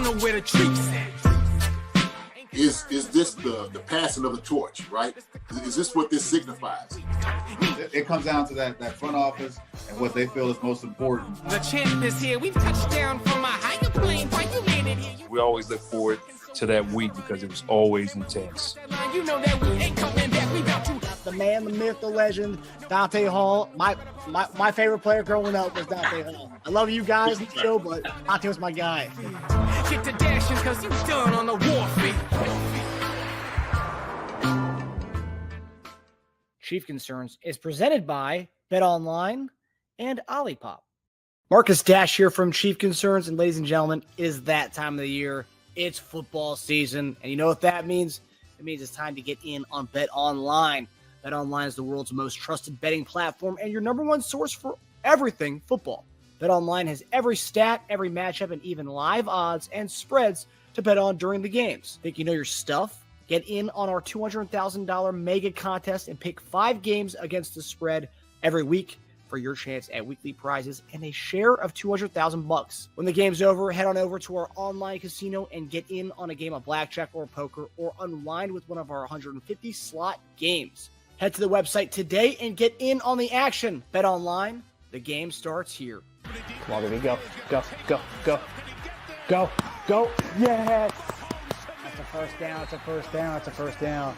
corner where the treats at. Is this the passing of the torch, right? Is this what this signifies? It comes down to that front office and what they feel is most important. The champ is here. We've touched down from a higher plane. Why you landed here? We always look forward to that week because it was always intense. You know that we ain't coming back. We got to. The man, the myth, the legend, Dante Hall. My favorite player growing up was Dante Hall. I love you guys in the show, but Dante was my guy. Get to dashing because you done on the warfare. Chief Concerns is presented by BetOnline and Olipop. Marcus Dash here from Chief Concerns, and ladies and gentlemen, it is that time of the year. It's football season, and you know what that means? It means it's time to get in on BetOnline. BetOnline is the world's most trusted betting platform and your number one source for everything football. BetOnline has every stat, every matchup, and even live odds and spreads to bet on during the games. Think you know your stuff? Get in on our $200,000 mega contest and pick 5 games against the spread every week for your chance at weekly prizes and a share of $200,000. When the game's over, head on over to our online casino and get in on a game of blackjack or poker or unwind with one of our 150 slot games. Head to the website today and get in on the action. Bet online, the game starts here. Come on, baby, go. Yes! That's a first down.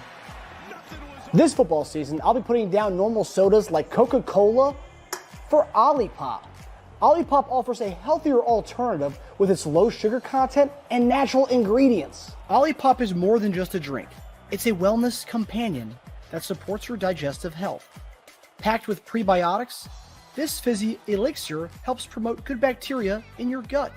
This football season, I'll be putting down normal sodas like Coca-Cola for Olipop. Olipop offers a healthier alternative with its low sugar content and natural ingredients. Olipop is more than just a drink. It's a wellness companion that supports your digestive health. Packed with prebiotics, this fizzy elixir helps promote good bacteria in your gut,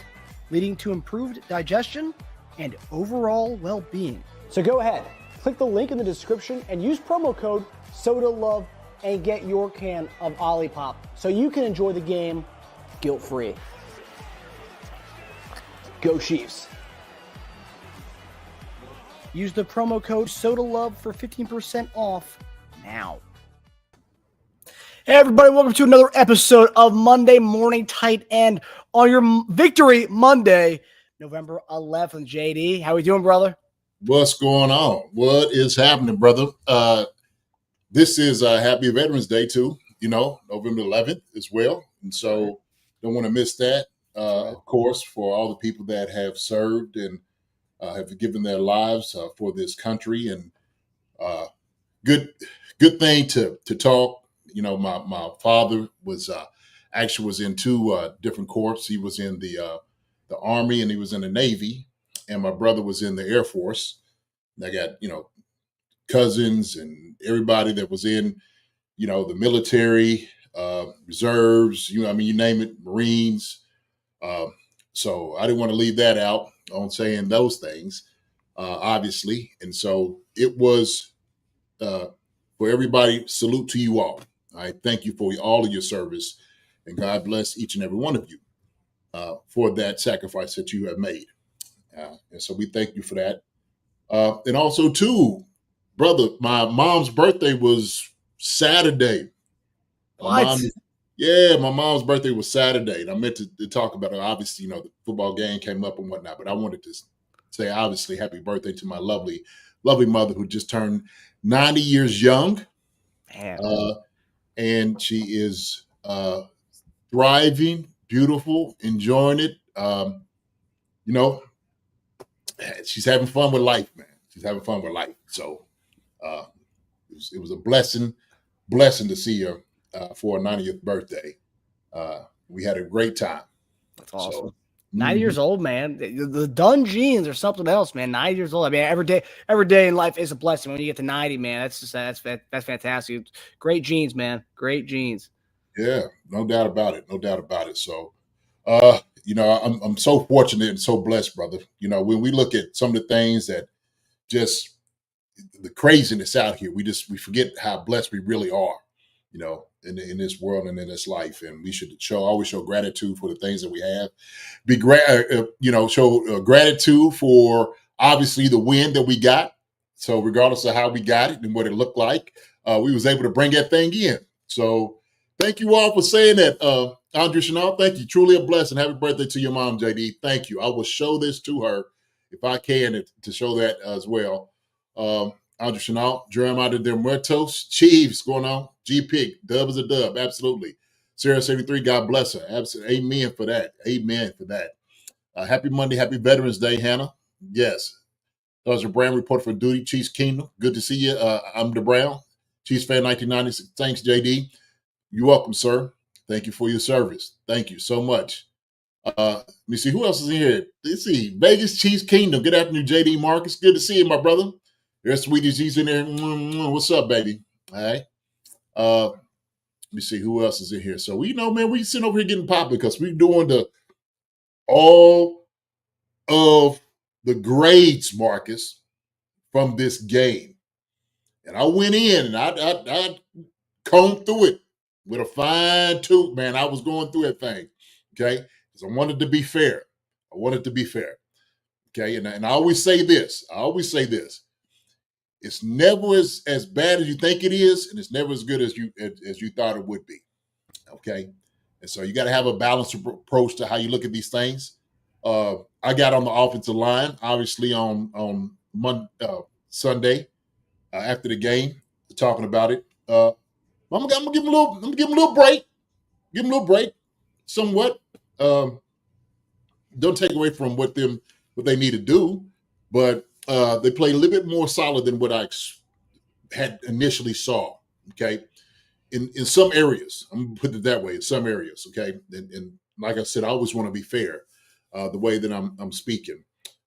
leading to improved digestion and overall well-being. So go ahead, click the link in the description and use promo code SODALOVE and get your can of Olipop so you can enjoy the game guilt-free. Go Chiefs. Use the promo code SODALOVE for 15% off now. Hey everybody, welcome to another episode of Monday Morning Tight End on your Victory Monday, November 11th. JD, how we doing, brother? What's going on? What is happening, brother? This is Happy Veterans Day too, November 11th as well. And so don't want to miss that, of course, for all the people that have served and have given their lives for this country. And good thing to talk. My father was in 2 different corps. He was in the Army and he was in the Navy, and my brother was in the Air Force. And I got cousins and everybody that was in the military, reserves. You name it, Marines. So I didn't want to leave that out on saying those things, obviously. And so it was for everybody. Salute to you all. I thank you for all of your service, and God bless each and every one of you for that sacrifice that you have made. And so we thank you for that. And also, too, brother, my mom's birthday was Saturday. What? My mom's birthday was Saturday, and I meant to talk about it. Obviously, the football game came up and whatnot, but I wanted to say, obviously, happy birthday to my lovely, lovely mother who just turned 90 years young. And she is thriving, beautiful, enjoying it. She's having fun with life, man. She's having fun with life. So it was a blessing to see her for her 90th birthday. We had a great time. That's awesome. So, 90 years old, man. The Dunn genes are something else, man. 90 years old. I mean, every day in life is a blessing. When you get to 90, man, that's fantastic. Great genes, man. Great genes. Yeah, no doubt about it. So, I'm so fortunate and so blessed, brother. When we look at some of the things that just the craziness out here, we forget how blessed we really are, in this world and in this life. And we should always show gratitude for the things that we have. Show gratitude for obviously the win that we got. So regardless of how we got it and what it looked like, we was able to bring that thing in. So Thank you all for saying that, Andrea Chanel. Thank you. Truly a blessing. Happy birthday to your mom, JD. Thank you. I will show this to her if I can to show that as well. Andrea Chanel, Jeremiah de Muertos, Chiefs going on. G-Pig, dub is a dub. Absolutely. Sarah 73, God bless her. Absolutely. Amen for that. Amen for that. Happy Monday. Happy Veterans Day, Hannah. Yes. That was your Brown report for duty. Chiefs Kingdom. Good to see you. I'm the Brown. Chiefs fan 1996. Thanks, JD. You're welcome, sir. Thank you for your service. Thank you so much. Let me see who else is in here. Let's see. Vegas Chiefs Kingdom. Good afternoon, JD Marcus. Good to see you, my brother. There's Sweetie G's in there. What's up, baby? All right. Let me see who else is in here. So we know, man, we sitting over here getting popular because we're doing all of the grades, Marcus, from this game. And I went in and I combed through it with a fine tooth, man. I was going through that thing, okay? Because I wanted to be fair. I wanted to be fair, okay? And I always say this. It's never as bad as you think it is, and it's never as good as you thought it would be, okay? And so you got to have a balanced approach to how you look at these things. I got on the offensive line, obviously on Sunday after the game, talking about it. I'm gonna give him a little break. Give him a little break, somewhat. Don't take away from what they need to do, but they play a little bit more solid than what I had initially saw. Okay, in some areas, I'm gonna put it that way. In some areas, okay, and like I said, I always want to be fair, the way that I'm speaking.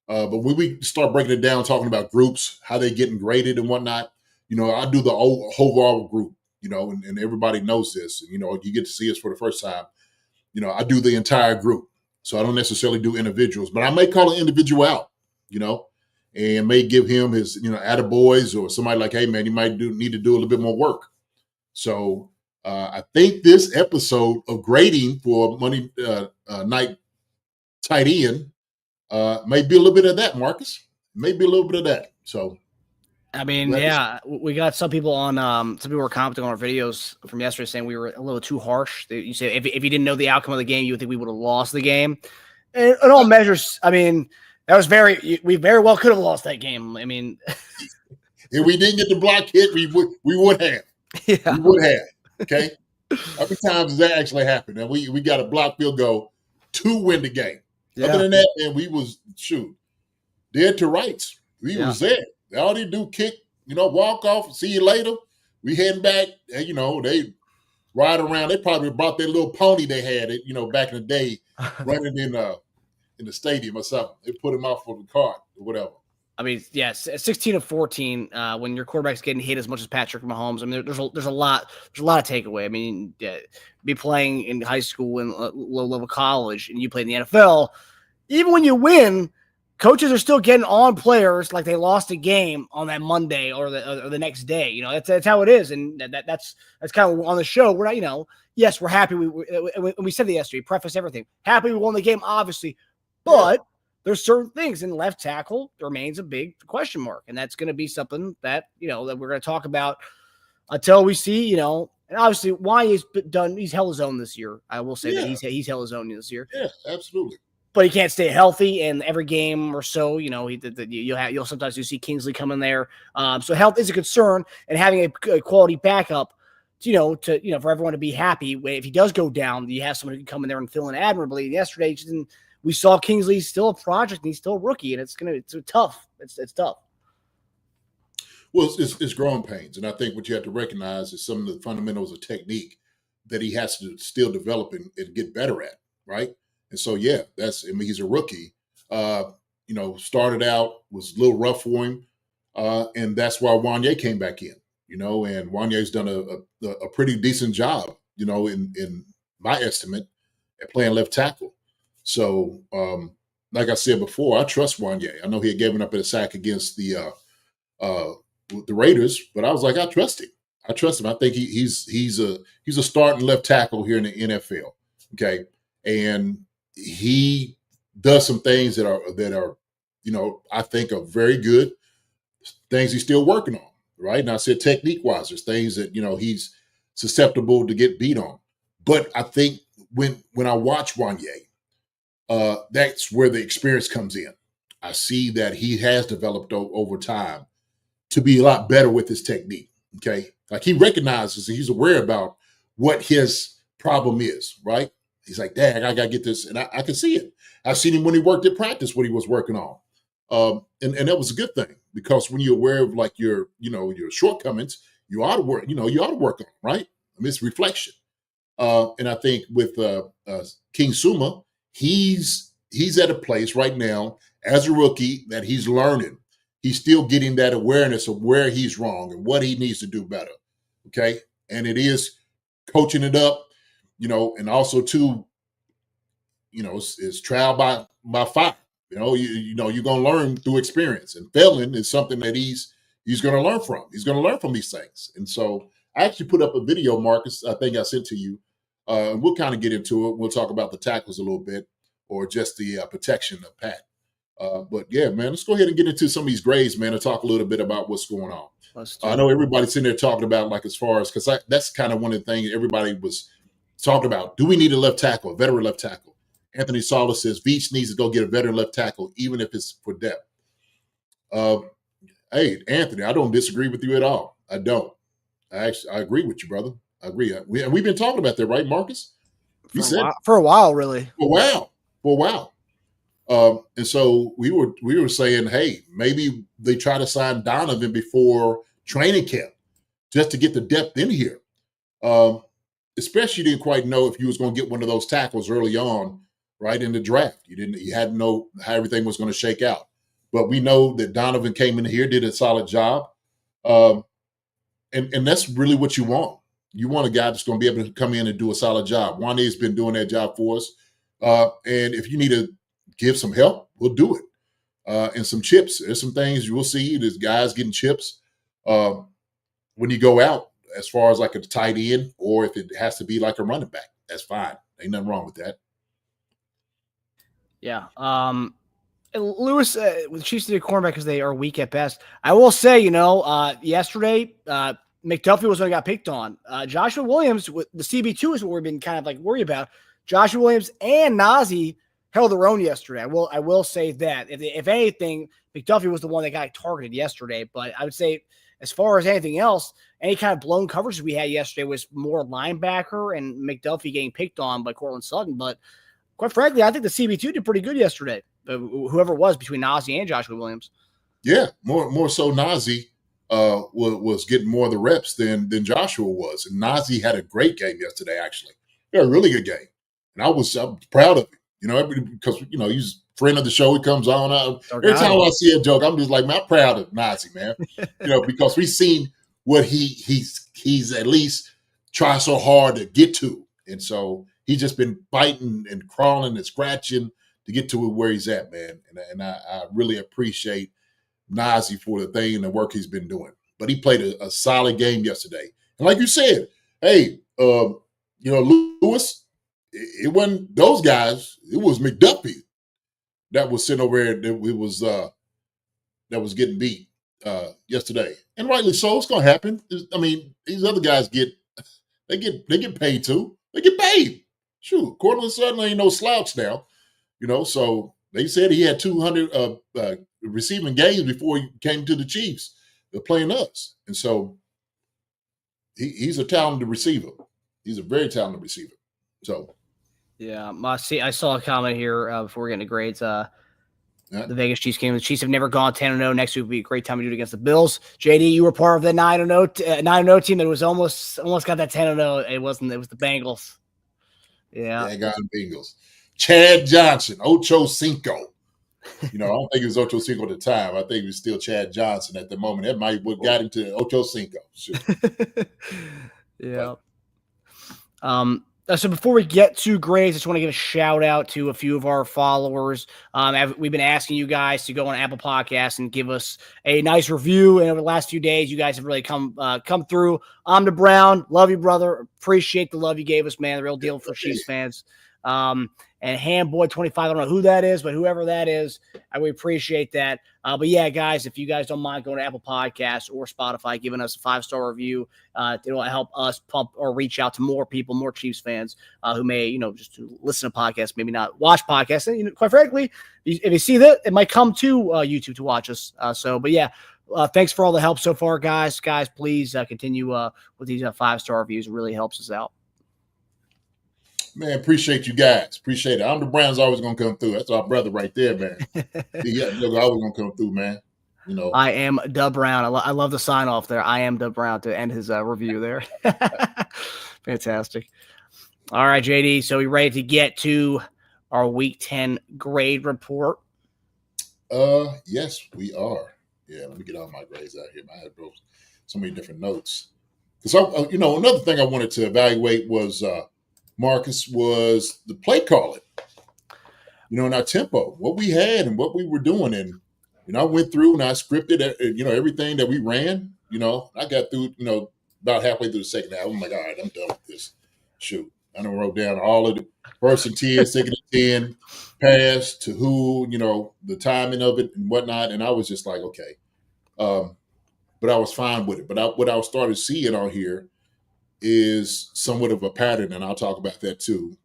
But when we start breaking it down, talking about groups, how they're getting graded and whatnot, I do the overall group, and everybody knows this. And, you get to see us for the first time. I do the entire group. So I don't necessarily do individuals, but I may call an individual out, and may give him his, attaboys or somebody like, hey, man, you might need to do a little bit more work. So I think this episode of grading for Monday night tight end may be a little bit of that, Marcus. Maybe a little bit of that. So, I mean, yeah, we got some people on. Some people were commenting on our videos from yesterday saying we were a little too harsh. You say if you didn't know the outcome of the game, you would think we would have lost the game. And in all measures, I mean, that was we very well could have lost that game. I mean, if we didn't get the block hit, we would have. Yeah. We would have. Okay. How many times does that actually happen? And we got a block field goal to win the game. Yeah. Other than that, man, we was dead to rights. We was there. All they do kick, walk off, see you later. We heading back, and they ride around. They probably brought their little pony they had, back in the day, running in the stadium or something. They put him out for the cart or whatever. I mean, yes, 16 of 14. When your quarterback's getting hit as much as Patrick Mahomes, I mean, there's a lot of takeaway. I mean, be playing in high school and low level college, and you play in the NFL. Even when you win, coaches are still getting on players like they lost a game on that Monday or the next day. That's how it is, and that's kind of on the show. We're not, yes, we're happy. We said it yesterday. Preface everything. Happy we won the game, obviously, but there's certain things in left tackle remains a big question mark, and that's going to be something that that we're going to talk about until we see And obviously, why he's done. He's held his own this year. I will say that he's held his own this year. Yeah, absolutely. But he can't stay healthy, and every game or so, you'll sometimes see Kingsley come in there. So health is a concern, and having a quality backup, for everyone to be happy. If he does go down, you have someone who can come in there and fill in admirably. And yesterday, we saw Kingsley's still a project, and he's still a rookie, and it's tough. It's tough. Well, it's growing pains, and I think what you have to recognize is some of the fundamentals of technique that he has to still develop and get better at, right? And so, he's a rookie. Started out, was a little rough for him. And that's why Wanye came back in, and Wanye's done a pretty decent job, in my estimate, at playing left tackle. So, like I said before, I trust Wanye. I know he had given up a sack against the Raiders, but I was like, I trust him. I think he's a starting left tackle here in the NFL. Okay. And he does some things that are, I think are very good things he's still working on. Right. And I said, technique wise, there's things that, he's susceptible to get beat on. But I think when I watch Wanye, that's where the experience comes in. I see that he has developed over time to be a lot better with his technique. Okay. Like he recognizes and he's aware about what his problem is, right? He's like, dang, I got to get this. And I can see it. I've seen him when he worked at practice, what he was working on. And that was a good thing because when you're aware of like your shortcomings, you ought to work, you ought to work on them, right? I mean, it's reflection. And I think with King Suma, he's at a place right now as a rookie that he's learning. He's still getting that awareness of where he's wrong and what he needs to do better. Okay. And it is coaching it up, and also too, it's trial by fire. You're going to learn through experience, and failing is something that he's going to learn from. He's going to learn from these things. And so I actually put up a video, Marcus, I think I sent to you. And we'll kind of get into it. We'll talk about the tackles a little bit or just the protection of Pat. But yeah, man, let's go ahead and get into some of these grades, man, and talk a little bit about what's going on. I know everybody's sitting there talking about like as far as because that's kind of one of the things everybody was talking about. Do we need a left tackle, a veteran left tackle? Anthony Salas says Veach needs to go get a veteran left tackle, even if it's for depth. Hey, Anthony, I don't disagree with you at all. I don't. I agree with you, brother. I agree. We've been talking about that, right, Marcus? For a while, really. For a while. And so we were saying, hey, maybe they try to sign Donovan before training camp just to get the depth in here. Especially you didn't quite know if you was going to get one of those tackles early on, right in the draft. You hadn't know how everything was going to shake out. But we know that Donovan came in here, did a solid job. And that's really what you want. You want a guy that's going to be able to come in and do a solid job. Wanye's been doing that job for us. And if you need to give some help, we'll do it. And some chips. There's some things you will see. There's guys getting chips when you go out, as far as like a tight end, or if it has to be like a running back, that's fine. Ain't nothing wrong with that. Yeah. Lewis, with the Chiefs need a cornerback because they are weak at best. I will say, yesterday, McDuffie was one who got picked on. Joshua Williams, with the CB2 is what we've been kind of like worried about. Joshua Williams and Nazi held their own yesterday. I will say that. If anything, McDuffie was the one that got targeted yesterday. But I would say, as far as anything else, any kind of blown coverage we had yesterday was more linebacker and McDuffie getting picked on by Cortland Sutton. But quite frankly, I think the CB2 did pretty good yesterday. Whoever it was between Nazi and Joshua Williams. Yeah, more so Nazi was getting more of the reps than Joshua was. And Nazi had a great game yesterday, actually. He had a really good game. And I'm proud of him, because, he's a friend of the show. He comes on. Every time I see a joke, I'm just like, man, I'm proud of Nazi, man. Because we've seen what he's at least tried so hard to get to. And so he's just been fighting and crawling and scratching to get to where he's at, man. And I really appreciate Nazi for the thing and the work he's been doing. But he played a solid game yesterday. And like you said, hey, Lewis, it wasn't those guys. It was McDuffie that was sitting over there that was getting beat yesterday. And rightly so. It's going to happen. I mean, these other guys get paid too. They get paid. Shoot, Cortland Sutton ain't no slouch now. So they said he had 200 receiving games before he came to the Chiefs. They're playing us. And so he's a talented receiver. He's a very talented receiver. So. Yeah, I saw a comment here before we get into grades. The Vegas Chiefs game. The Chiefs have never gone 10-0. Next week would be a great time to do it against the Bills. JD, you were part of the 9-0 team that was almost got that 10-0. It wasn't. It was the Bengals. Yeah, got the Bengals. Chad Johnson, Ocho Cinco. I don't think it was Ocho Cinco at the time. I think it was still Chad Johnson at the moment. That might what got him to Ocho Cinco. Sure. Yeah. So before we get to grades, I just want to give a shout out to a few of our followers. We've been asking you guys to go on Apple Podcasts and give us a nice review. And over the last few days, you guys have really come through. I'm the Brown. Love you, brother. Appreciate the love you gave us, man. The real deal for Chiefs fans. And Handboy25, I don't know who that is, but whoever that is, we appreciate that. But yeah, guys, if you guys don't mind going to Apple Podcasts or Spotify, giving us a 5-star review, it'll help us pump or reach out to more people, more Chiefs fans who may, just to listen to podcasts, maybe not watch podcasts. And quite frankly, if you see that, it might come to YouTube to watch us. But yeah, thanks for all the help so far, guys. Guys, please continue with these 5-star reviews. It really helps us out. Man, appreciate you guys. Appreciate it. I'm the Brown's always gonna come through. That's our brother right there, man. Yeah, always gonna come through, man. I am Dub Brown. I love the sign off there. I am Dub Brown to end his review there. Fantastic. All right, JD. So we ready to get to our Week 10 grade report? Yes, we are. Yeah, let me get all my grades out here. I had so many different notes. Because another thing I wanted to evaluate was Marcus was the play calling, and our tempo, what we had and what we were doing. And, I went through and I scripted, everything that we ran, I got through, about halfway through the second half. I'm like, all right, I'm done with this. Shoot. I done wrote down all of the first and 10, second and 10, pass to who, the timing of it and whatnot. And I was just like, okay. But I was fine with it. But what I started seeing on here is somewhat of a pattern, and I'll talk about that too.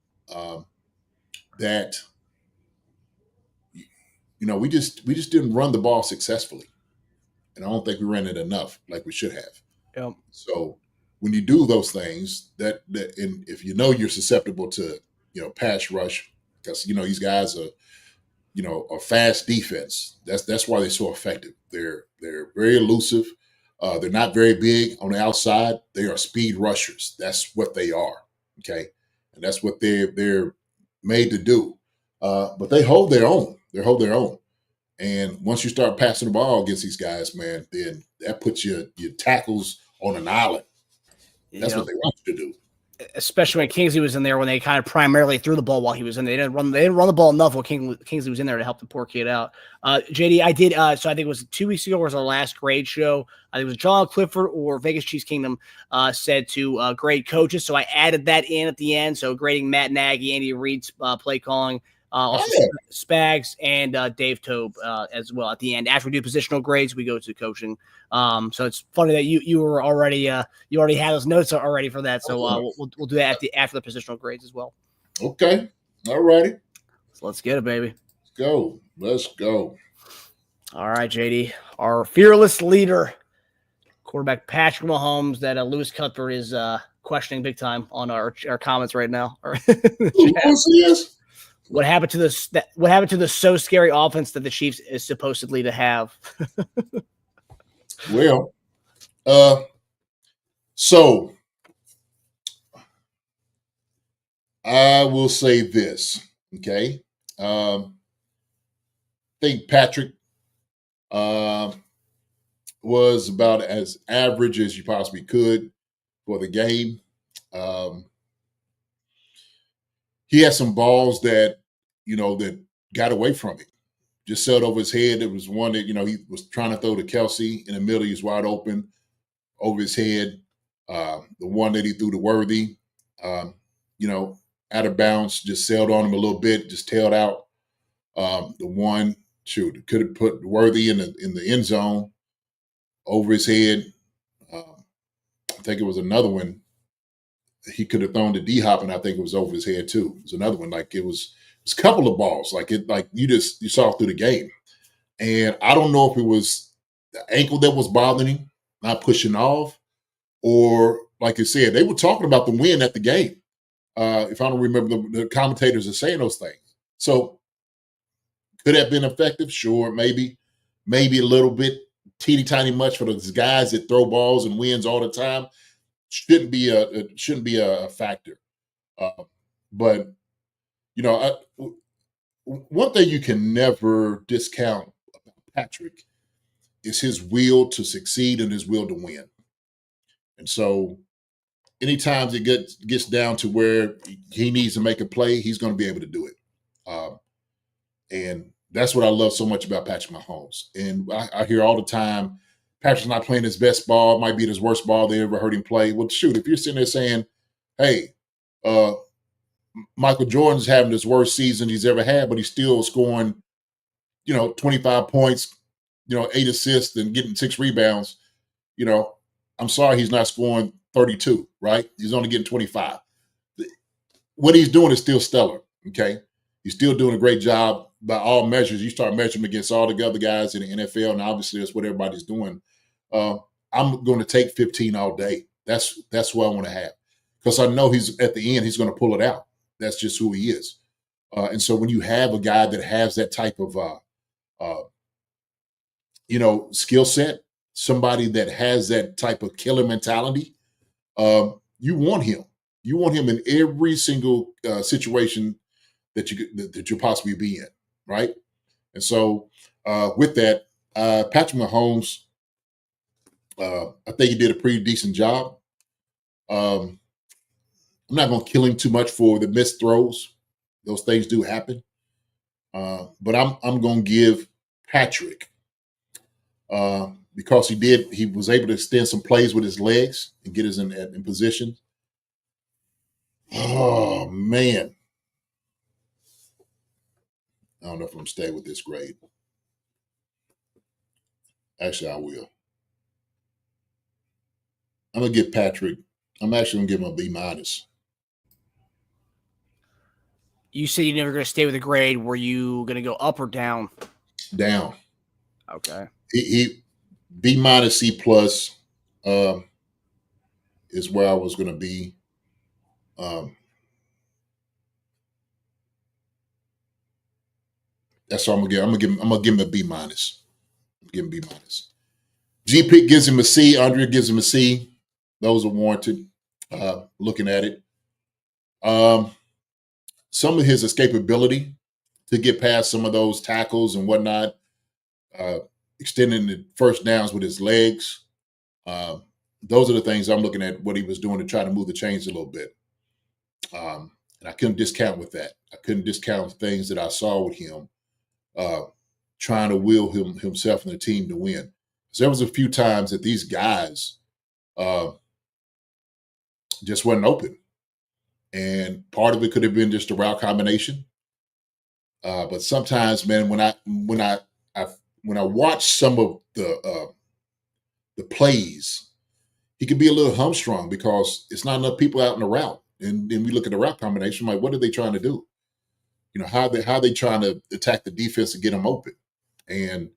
That we just didn't run the ball successfully, and I don't think we ran it enough like we should have. Yep. So when you do those things, that and if you're susceptible to pass rush, because these guys are a fast defense. That's why they're so effective. They're very elusive. They're not very big on the outside. They are speed rushers. That's what they are. Okay. And that's what they're made to do. But they hold their own. And once you start passing the ball against these guys, man, then that puts your tackles on an island. That's what they want you to do. Especially when Kingsley was in there, when they kind of primarily threw the ball while he was in there. They didn't run the ball enough while Kingsley was in there to help the poor kid out. JD, I did. So I think it was 2 weeks ago was our last grade show. I think it was John Clifford or Vegas Chiefs Kingdom said to grade coaches. So I added that in at the end. So grading Matt Nagy, Andy Reid's play calling, also Spags and Dave Tobe as well at the end. After we do positional grades, we go to coaching. So it's funny that you were already you already had those notes already for that. So we'll do that after the positional grades as well. Okay, all righty. So let's get it, baby. Let's go. All right, JD, our fearless leader, quarterback Patrick Mahomes, that Lewis Cuthbert is questioning big time on our comments right now. What happened to this? What happened to the so scary offense that the Chiefs is supposedly to have? Well, so I will say this, okay? I think Patrick was about as average as you possibly could for the game. He had some balls that got away from him. Just sailed over his head. There was one that, he was trying to throw to Kelsey in the middle. He was wide open over his head. The one that he threw to Worthy, out of bounds, just sailed on him a little bit, just tailed out. The one, could have put Worthy in the end zone over his head. I think it was another one he could have thrown to D-Hop, and I think it was over his head too. It was another one, like it was a couple of balls, like you saw through the game. And I don't know if it was the ankle that was bothering him, not pushing off, or like you said, they were talking about the win at the game. If I don't remember, the commentators are saying those things. So could have been effective, sure, maybe a little bit teeny tiny much for those guys that throw balls and wins all the time. Shouldn't be a factor. But one thing you can never discount about Patrick is his will to succeed and his will to win. And so anytime it gets down to where he needs to make a play, he's going to be able to do it. And that's what I love so much about Patrick Mahomes. And I hear all the time, Patrick's not playing his best ball, might be his worst ball they ever heard him play. Well, shoot, if you're sitting there saying, hey, Michael Jordan's having his worst season he's ever had, but he's still scoring, 25 points, 8 assists and getting 6 rebounds. I'm sorry he's not scoring 32, right? He's only getting 25. What he's doing is still stellar, okay? He's still doing a great job by all measures. You start measuring him against all the other guys in the NFL, and obviously that's what everybody's doing. I'm going to take 15 all day. That's what I want to have, because I know he's at the end, he's going to pull it out. That's just who he is. And so when you have a guy that has that type of, skill set, somebody that has that type of killer mentality, you want him. You want him in every single situation that you'll possibly be in, right? And so with that, Patrick Mahomes, I think he did a pretty decent job. I'm not going to kill him too much for the missed throws. Those things do happen. But I'm going to give Patrick, because he was able to extend some plays with his legs and get us in position. Oh, man. I don't know if I'm staying with this grade. Actually, I will. I'm going to give Patrick, I'm actually going to give him a B minus. You said you're never going to stay with a grade. Were you going to go up or down? Down. Okay. He B minus C plus is where I was going to be. That's what I'm gonna give. I'm gonna give him a B minus. Give him B minus. G Pick gives him a C. Andrea gives him a C. Those are warranted. Looking at it, some of his escapability to get past some of those tackles and whatnot, extending the first downs with his legs. Those are the things I'm looking at. What he was doing to try to move the chains a little bit, and I couldn't discount with that. I couldn't discount the things that I saw with him. Trying to will himself and the team to win. So there was a few times that these guys just wasn't open, and part of it could have been just a route combination. But sometimes, man, when I watch some of the plays, he could be a little hamstrung because it's not enough people out in the route. And then we look at the route combination, like, what are they trying to do? How they trying to attack the defense to get them open. And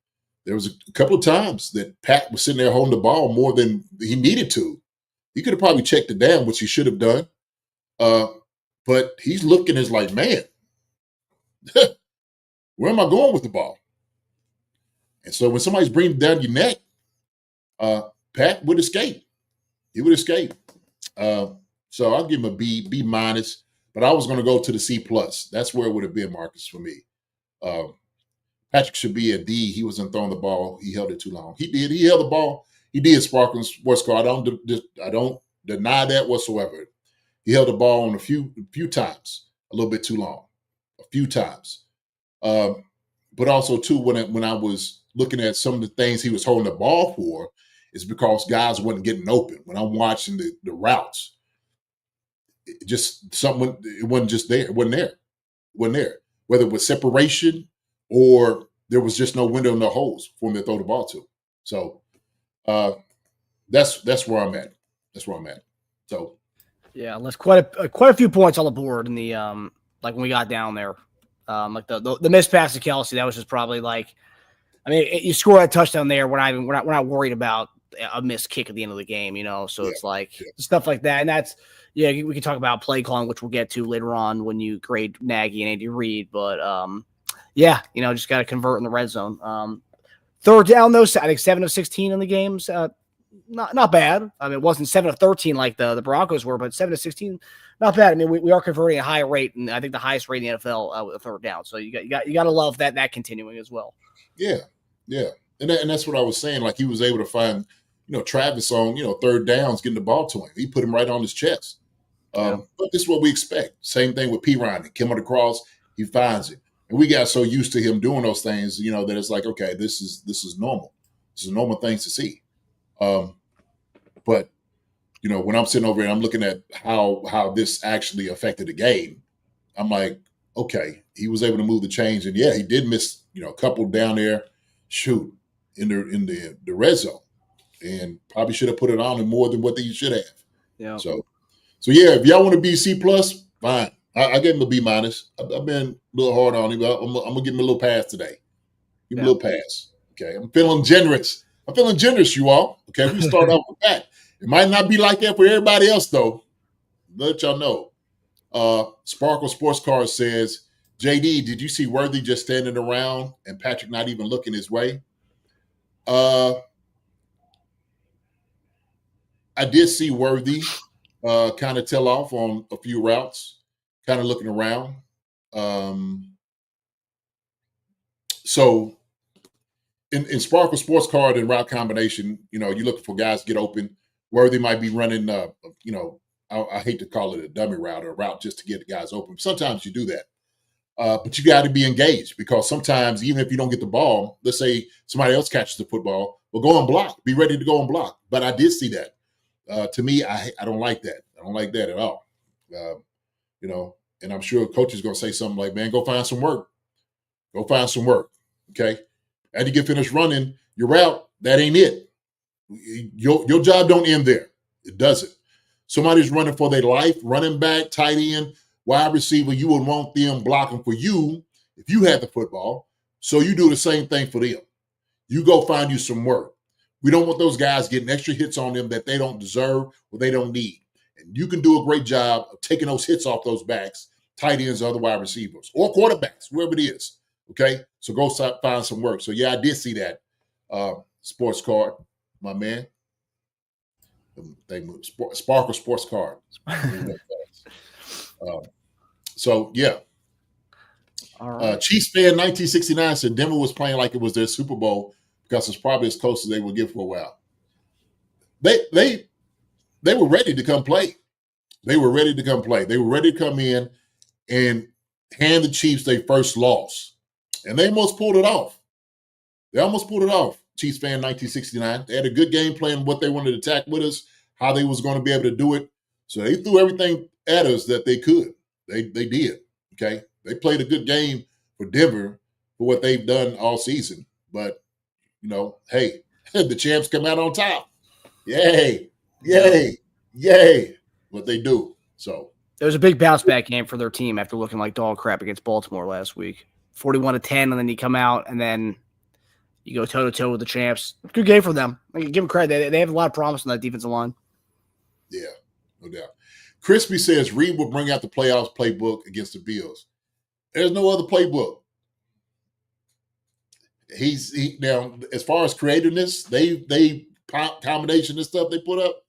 there was a couple of times that Pat was sitting there holding the ball more than he needed to. He could have probably checked it down, which he should have done. But he's looking as like, man, where am I going with the ball? And so when somebody's breathing down your neck, Pat would escape. He would escape. So I'll give him a B minus. But I was going to go to the C plus. That's where it would have been, Marcus, for me. Patrick should be a D. He wasn't throwing the ball. He held it too long. He did. He held the ball. He did, Sparkling Sports Car. I don't deny that whatsoever. He held the ball on a few times, a little bit too long, a few times. But also too, when I was looking at some of the things he was holding the ball for, is because guys wasn't getting open. When I'm watching the routes. It wasn't just there. It wasn't there. Whether it was separation or there was just no window, no holes for him to throw the ball to. So that's where I'm at. That's where I'm at. So yeah, let's quite a few points on the board in the like when we got down there, like the missed pass to Kelsey. That was just probably like, I mean, you score a touchdown there. We're not worried about a missed kick at the end of the game, So it's like stuff like that, and that's. Yeah, we can talk about play calling, which we'll get to later on when you grade Nagy and Andy Reid. But, just got to convert in the red zone. Third down, though, I think 7 of 16 in the games. Not bad. I mean, it wasn't 7 of 13 like the Broncos were, but 7 of 16, not bad. I mean, we are converting at a high rate, and I think the highest rate in the NFL with a third down. So you got to love that continuing as well. Yeah. And that's what I was saying. Like, he was able to find, Travis on, third downs, getting the ball to him. He put him right on his chest. But this is what we expect. Same thing with P. Ryan. He came on the cross, he finds it. And we got so used to him doing those things, that it's like, okay, this is normal. This is normal things to see. But when I'm sitting over and I'm looking at how this actually affected the game, I'm like, okay, he was able to move the chains, and yeah, he did miss, a couple down there, shoot, in the red zone, and probably should have put it on him more than what he should have. Yeah. So yeah, if y'all want to be C plus, fine. I gave him a B minus. I've been a little hard on him, but I'm gonna give him a little pass today. Give him a little pass. Okay, I'm feeling generous. You all. Okay, we start off with that. It might not be like that for everybody else, though. Let y'all know. Sparkle Sports Card says, JD, did you see Worthy just standing around and Patrick not even looking his way? I did see Worthy kind of tail off on a few routes, kind of looking around. So in Sparkle Sports Card and route combination, you're looking for guys to get open. Worthy might be running, I hate to call it a dummy route or a route just to get the guys open. Sometimes you do that. But you got to be engaged, because sometimes even if you don't get the ball, let's say somebody else catches the football, well, go and block. Be ready to go and block. But I did see that. To me, I don't like that. I don't like that at all. And I'm sure coach is going to say something like, man, go find some work. Go find some work. Okay. After you get finished running your route, that ain't it. Your job don't end there. It doesn't. Somebody's running for their life, running back, tight end, wide receiver. You would want them blocking for you if you had the football. So you do the same thing for them. You go find you some work. We don't want those guys getting extra hits on them that they don't deserve or they don't need. And you can do a great job of taking those hits off those backs, tight ends, other wide receivers, or quarterbacks, whoever it is. Okay? So go find some work. So, yeah, I did see that sports card, my man. Sparkle Sports Card. So, yeah. All right. Chiefs fan 1969 said Denver was playing like it was their Super Bowl because it's probably as close as they would get for a while. They were ready to come play. They were ready to come play. They were ready to come in and hand the Chiefs their first loss. And they almost pulled it off. Chiefs fan 1969. They had a good game plan, what they wanted to attack with us, how they was going to be able to do it. So they threw everything at us that they could. They did. Okay. They played a good game for Denver for what they've done all season. But, hey, the champs come out on top. Yay. What they do. So it was a big bounce back game for their team after looking like dog crap against Baltimore last week. 41-10, and then you come out and then you go toe-to-toe with the champs. Good game for them. I give them credit. They have a lot of promise on that defensive line. Yeah, no doubt. Crispy says Reed will bring out the playoffs playbook against the Bills. There's no other playbook. Now, as far as creativeness, they combination and stuff they put up,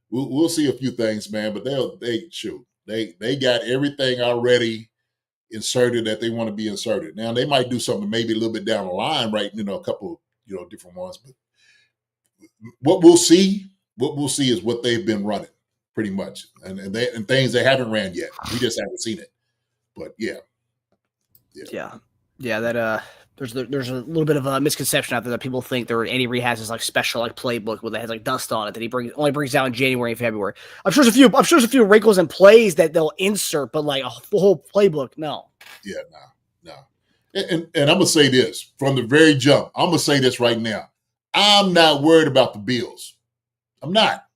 we'll see a few things, man. But they got everything already inserted that they want to be inserted. Now they might do something maybe a little bit down the line, right? A couple, different ones. But what we'll see is what they've been running, pretty much, and things they haven't ran yet. We just haven't seen it. But yeah. That there's a little bit of a misconception out there that people think Andy Reid has this like special like playbook that has like dust on it that he only brings out in January and February. I'm sure there's a few wrinkles and plays that they'll insert, but like a whole playbook, no. Yeah, no. And I'm gonna say this from the very jump. I'm gonna say this right now. I'm not worried about the Bills. I'm not.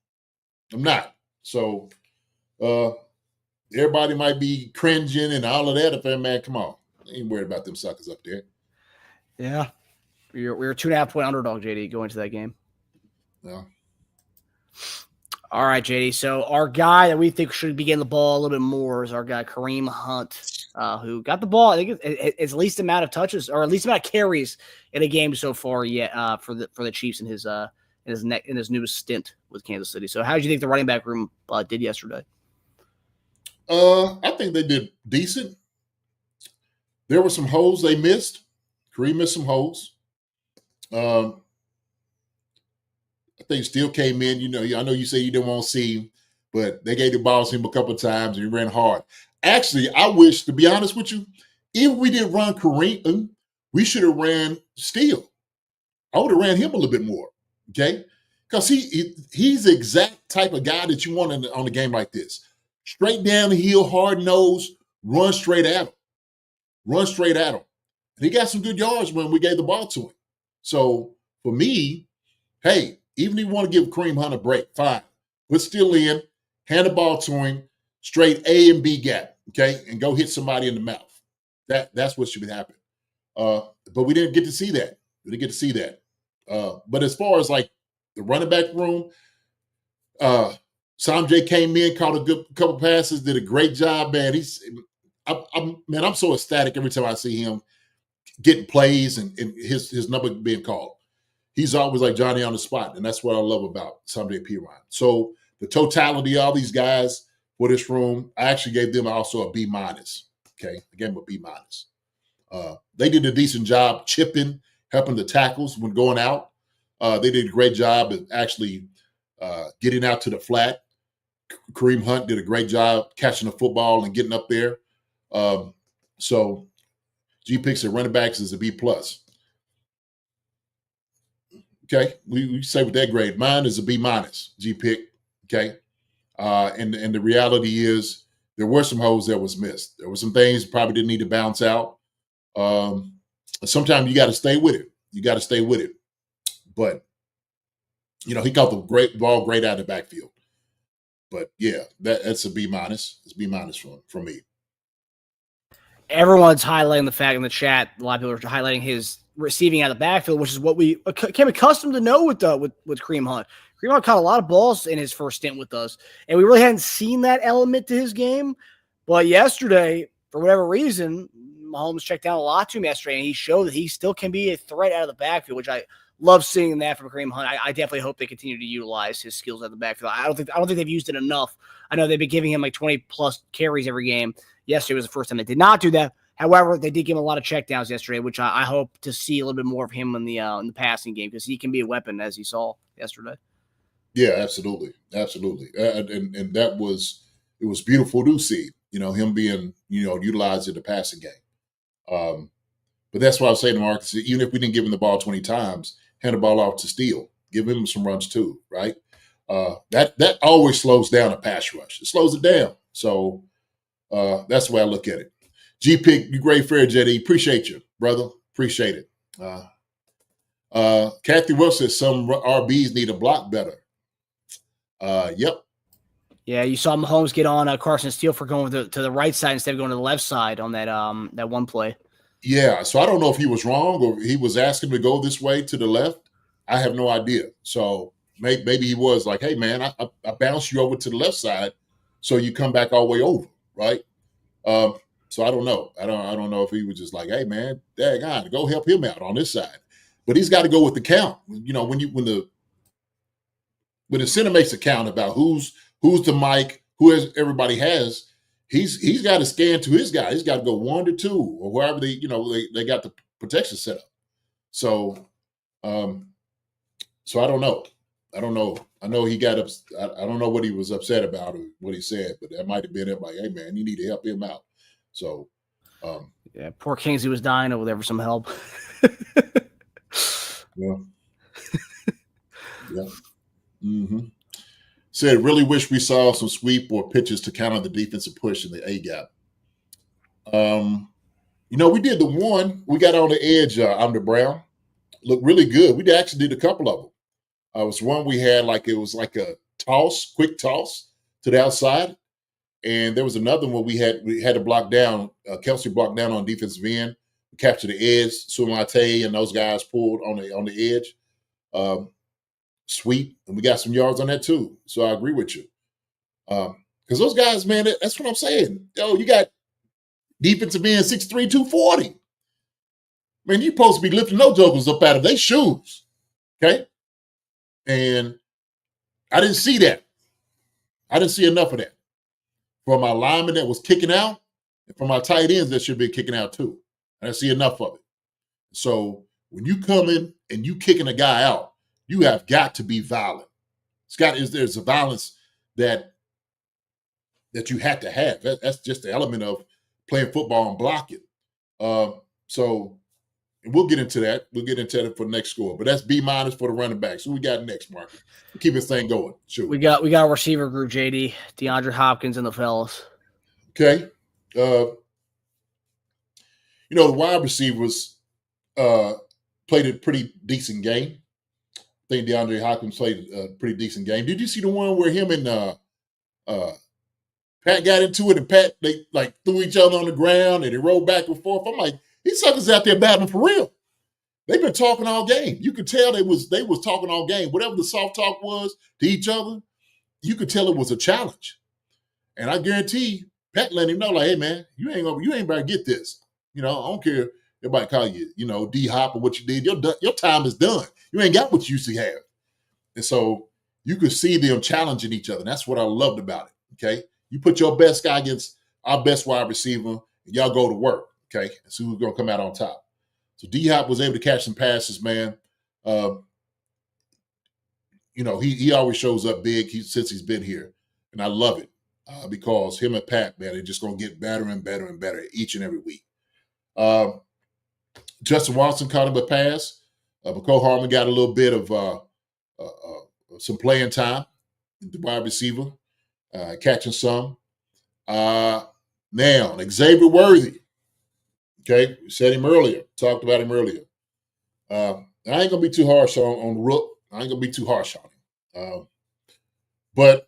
So everybody might be cringing and all of that. Man, come on. I ain't worried about them suckers up there. Yeah. We were 2.5-point underdog, JD, going into that game. Yeah. All right, JD. So our guy that we think should be getting the ball a little bit more is our guy Kareem Hunt, who got the ball. I think it's least amount of touches or at least amount of carries in a game so far yet for the Chiefs in his newest stint with Kansas City. So how did you think the running back room did yesterday? I think they did decent. There were some holes they missed. Kareem missed some holes. I think still came in. I know you say you didn't want to see him, but they gave the ball to him a couple of times and he ran hard. Actually, I wish, to be honest with you, if we didn't run Kareem, we should have ran Steele. I would have ran him a little bit more, okay? Because he's the exact type of guy that you want on a game like this. Straight down the hill, hard nose, run straight at him. Run straight at him. And he got some good yards when we gave the ball to him. So for me, hey, even if you want to give Kareem Hunt a break, fine. Put still in, hand the ball to him, straight A and B gap, okay, and go hit somebody in the mouth. That's what should happen. But we didn't get to see that. We didn't get to see that. But as far as like the running back room, Sanjay came in, caught a good couple passes, did a great job, man. I'm so ecstatic every time I see him getting plays and his number being called. He's always like Johnny on the spot, and that's what I love about Sanjay Piran. So the totality of all these guys for this room, I actually gave them also a B-. Okay, I gave them a B-. They did a decent job chipping, helping the tackles when going out. They did a great job of actually getting out to the flat. Kareem Hunt did a great job catching the football and getting up there. So G-Picks at running backs is a B+. Okay, we say with that grade. Mine is a B-, G-Pick. Okay, and the reality is there were some holes that was missed. There were some things probably didn't need to bounce out. Sometimes you got to stay with it. You got to stay with it. But he caught the ball great out of the backfield. But yeah, that's a B-. It's B- from me. Everyone's highlighting the fact in the chat. A lot of people are highlighting his receiving out of the backfield, which is what we came accustomed to know with Kareem Hunt. Kareem Hunt caught a lot of balls in his first stint with us, and we really hadn't seen that element to his game. But yesterday, for whatever reason, Mahomes checked down a lot to him yesterday, and he showed that he still can be a threat out of the backfield, which I love seeing that from Kareem Hunt. I definitely hope they continue to utilize his skills out of the backfield. I don't think they've used it enough. I know they've been giving him like 20+ carries every game. Yesterday was the first time they did not do that. However, they did give him a lot of checkdowns yesterday, which I hope to see a little bit more of him in the passing game because he can be a weapon, as you saw yesterday. Yeah, absolutely. And it was beautiful to see, him being, utilized in the passing game. But that's why I was saying to Marcus, even if we didn't give him the ball 20 times, hand the ball off to Steele. Give him some runs too, right? That always slows down a pass rush. It slows it down. So that's the way I look at it. G-Pick, you great fair, JD. Appreciate you, brother. Appreciate it. Kathy Wilson says some RBs need a block better. Yep. Yeah, you saw Mahomes get on Carson Steele for going to the right side instead of going to the left side on that one play. Yeah, so I don't know if he was wrong or he was asking to go this way to the left. I have no idea. So maybe he was like, hey, man, I bounced you over to the left side so you come back all the way over, right? So I don't know. I don't know if he was just like, hey, man, daggone, go help him out on this side. But he's got to go with the count. When the center makes a count about who's the mic, everybody has, he's got to scan to his guy. He's got to go 1 to 2 or wherever they got the protection set up. So I don't know. I know he got I don't know what he was upset about or what he said, but that might have been it. Like, hey man, you need to help him out. So yeah, poor Kingsley was dying over there for some help. Yeah. Yeah. Mm-hmm. Said, really wish we saw some sweep or pitches to counter the defensive push in the A gap. We did the one. We got on the edge under Brown. Looked really good. We actually did a couple of them. It was one we had it was like a quick toss to the outside. And there was another one we had to block down. Kelsey blocked down on defensive end, captured the edge. Sumate and those guys pulled on the edge. Sweep, and we got some yards on that too. So I agree with you. Because those guys, man, that's what I'm saying. Yo, you got defensive end 6'3", 240. Man, you supposed to be lifting those jokers up out of their shoes. Okay? And I didn't see that. I didn't see enough of that. From my lineman that was kicking out, and from my tight ends that should be kicking out too. I didn't see enough of it. So when you come in and you kicking a guy out, you have got to be violent. There's a violence that you have to have. That's just the element of playing football and blocking. So we'll get into that. We'll get into it for the next score. But that's B- for the running backs. Who we got next, Mark? Keep this thing going. Sure. We got a receiver group, JD, DeAndre Hopkins, and the fellas. Okay. The wide receivers played a pretty decent game. I think DeAndre Hopkins played a pretty decent game. Did you see the one where him and Pat got into it, and Pat, they like threw each other on the ground and they rolled back and forth? I'm like, these suckers out there battling for real. They've been talking all game. You could tell they was talking all game. Whatever the soft talk was to each other, you could tell it was a challenge. And I guarantee Pat let him know, like, hey man, you ain't about to get this. I don't care. Everybody call you, D Hop or what you did. Your time is done. You ain't got what you used to have. And so you could see them challenging each other. And that's what I loved about it. Okay. You put your best guy against our best wide receiver, and y'all go to work. Okay. And see who's gonna come out on top. So D Hop was able to catch some passes, man. He always shows up big since he's been here. And I love it because him and Pat, man, they're just gonna get better and better and better each and every week. Justin Watson caught him a pass. McCole Harmon got a little bit of some playing time, the wide receiver, catching some. Now, Xavier Worthy. Okay, we said him earlier, talked about him earlier. I ain't going to be too harsh on Rook. I ain't going to be too harsh on him. But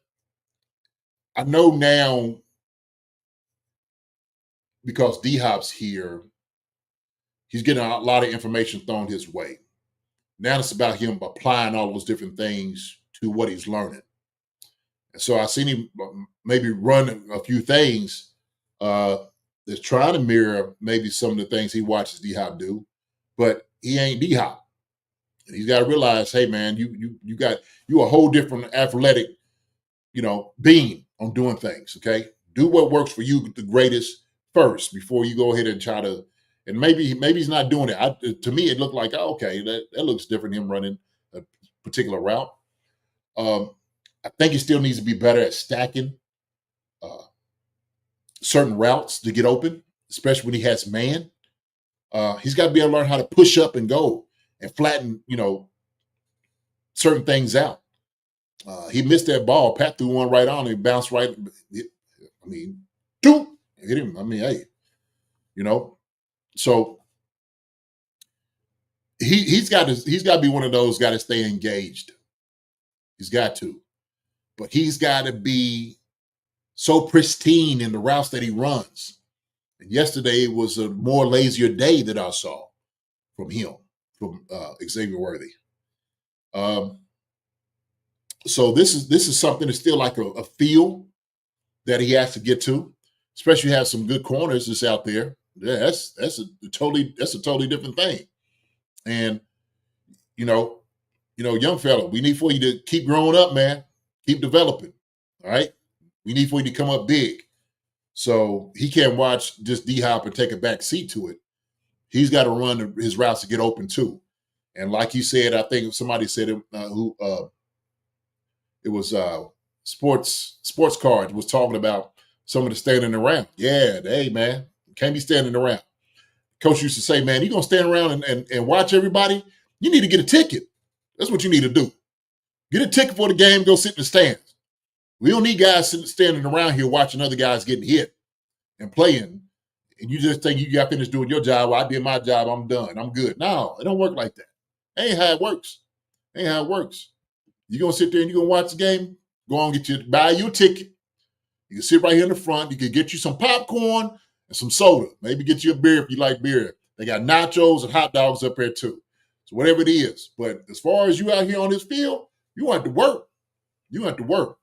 I know now, because D-Hop's here, he's getting a lot of information thrown his way. Now it's about him applying all those different things to what he's learning. And so I seen him maybe run a few things that's trying to mirror maybe some of the things he watches D-Hop do, but he ain't D-Hop. He's got to realize, hey man, you a whole different athletic, being on doing things. Okay, do what works for you the greatest first before you go ahead and try to. And maybe he's not doing it. To me, it looked like, okay, that looks different, him running a particular route. I think he still needs to be better at stacking certain routes to get open, especially when he has man. He's got to be able to learn how to push up and go and flatten, certain things out. He missed that ball. Pat threw one right on. He bounced right. Hit him. Hey, So he's got to be one of those got to stay engaged. He's got to, but he's got to be so pristine in the routes that he runs. And yesterday was a more lazier day that I saw from him, from Xavier Worthy. So this is something that's still like a feel that he has to get to, especially have some good corners that's out there. Yeah, that's a totally different thing. And young fella, we need for you to keep growing up, man. Keep developing. All right. We need for you to come up big. So he can't watch just D-Hop and take a back seat to it. He's got to run his routes to get open too. And like you said, I think somebody said it, it was sports cards was talking about some of the standing around. Yeah, hey man, can't be standing around. Coach used to say, man, you're gonna stand around and watch everybody. You need to get a ticket. That's what you need to do. Get a ticket for the game. Go sit in the stands. We don't need guys standing around here watching other guys getting hit and playing. And you just think you got finished doing your job. Well, I did my job. I'm done. I'm good. No, it don't work like that. That ain't how it works. Ain't how it works. You're going to sit there and you're going to watch the game. Go on, buy you a ticket. You can sit right here in the front. You can get you some popcorn and some soda. Maybe get you a beer if you like beer. They got nachos and hot dogs up there too. So whatever it is. But as far as you out here on this field, you have to work. You have to work.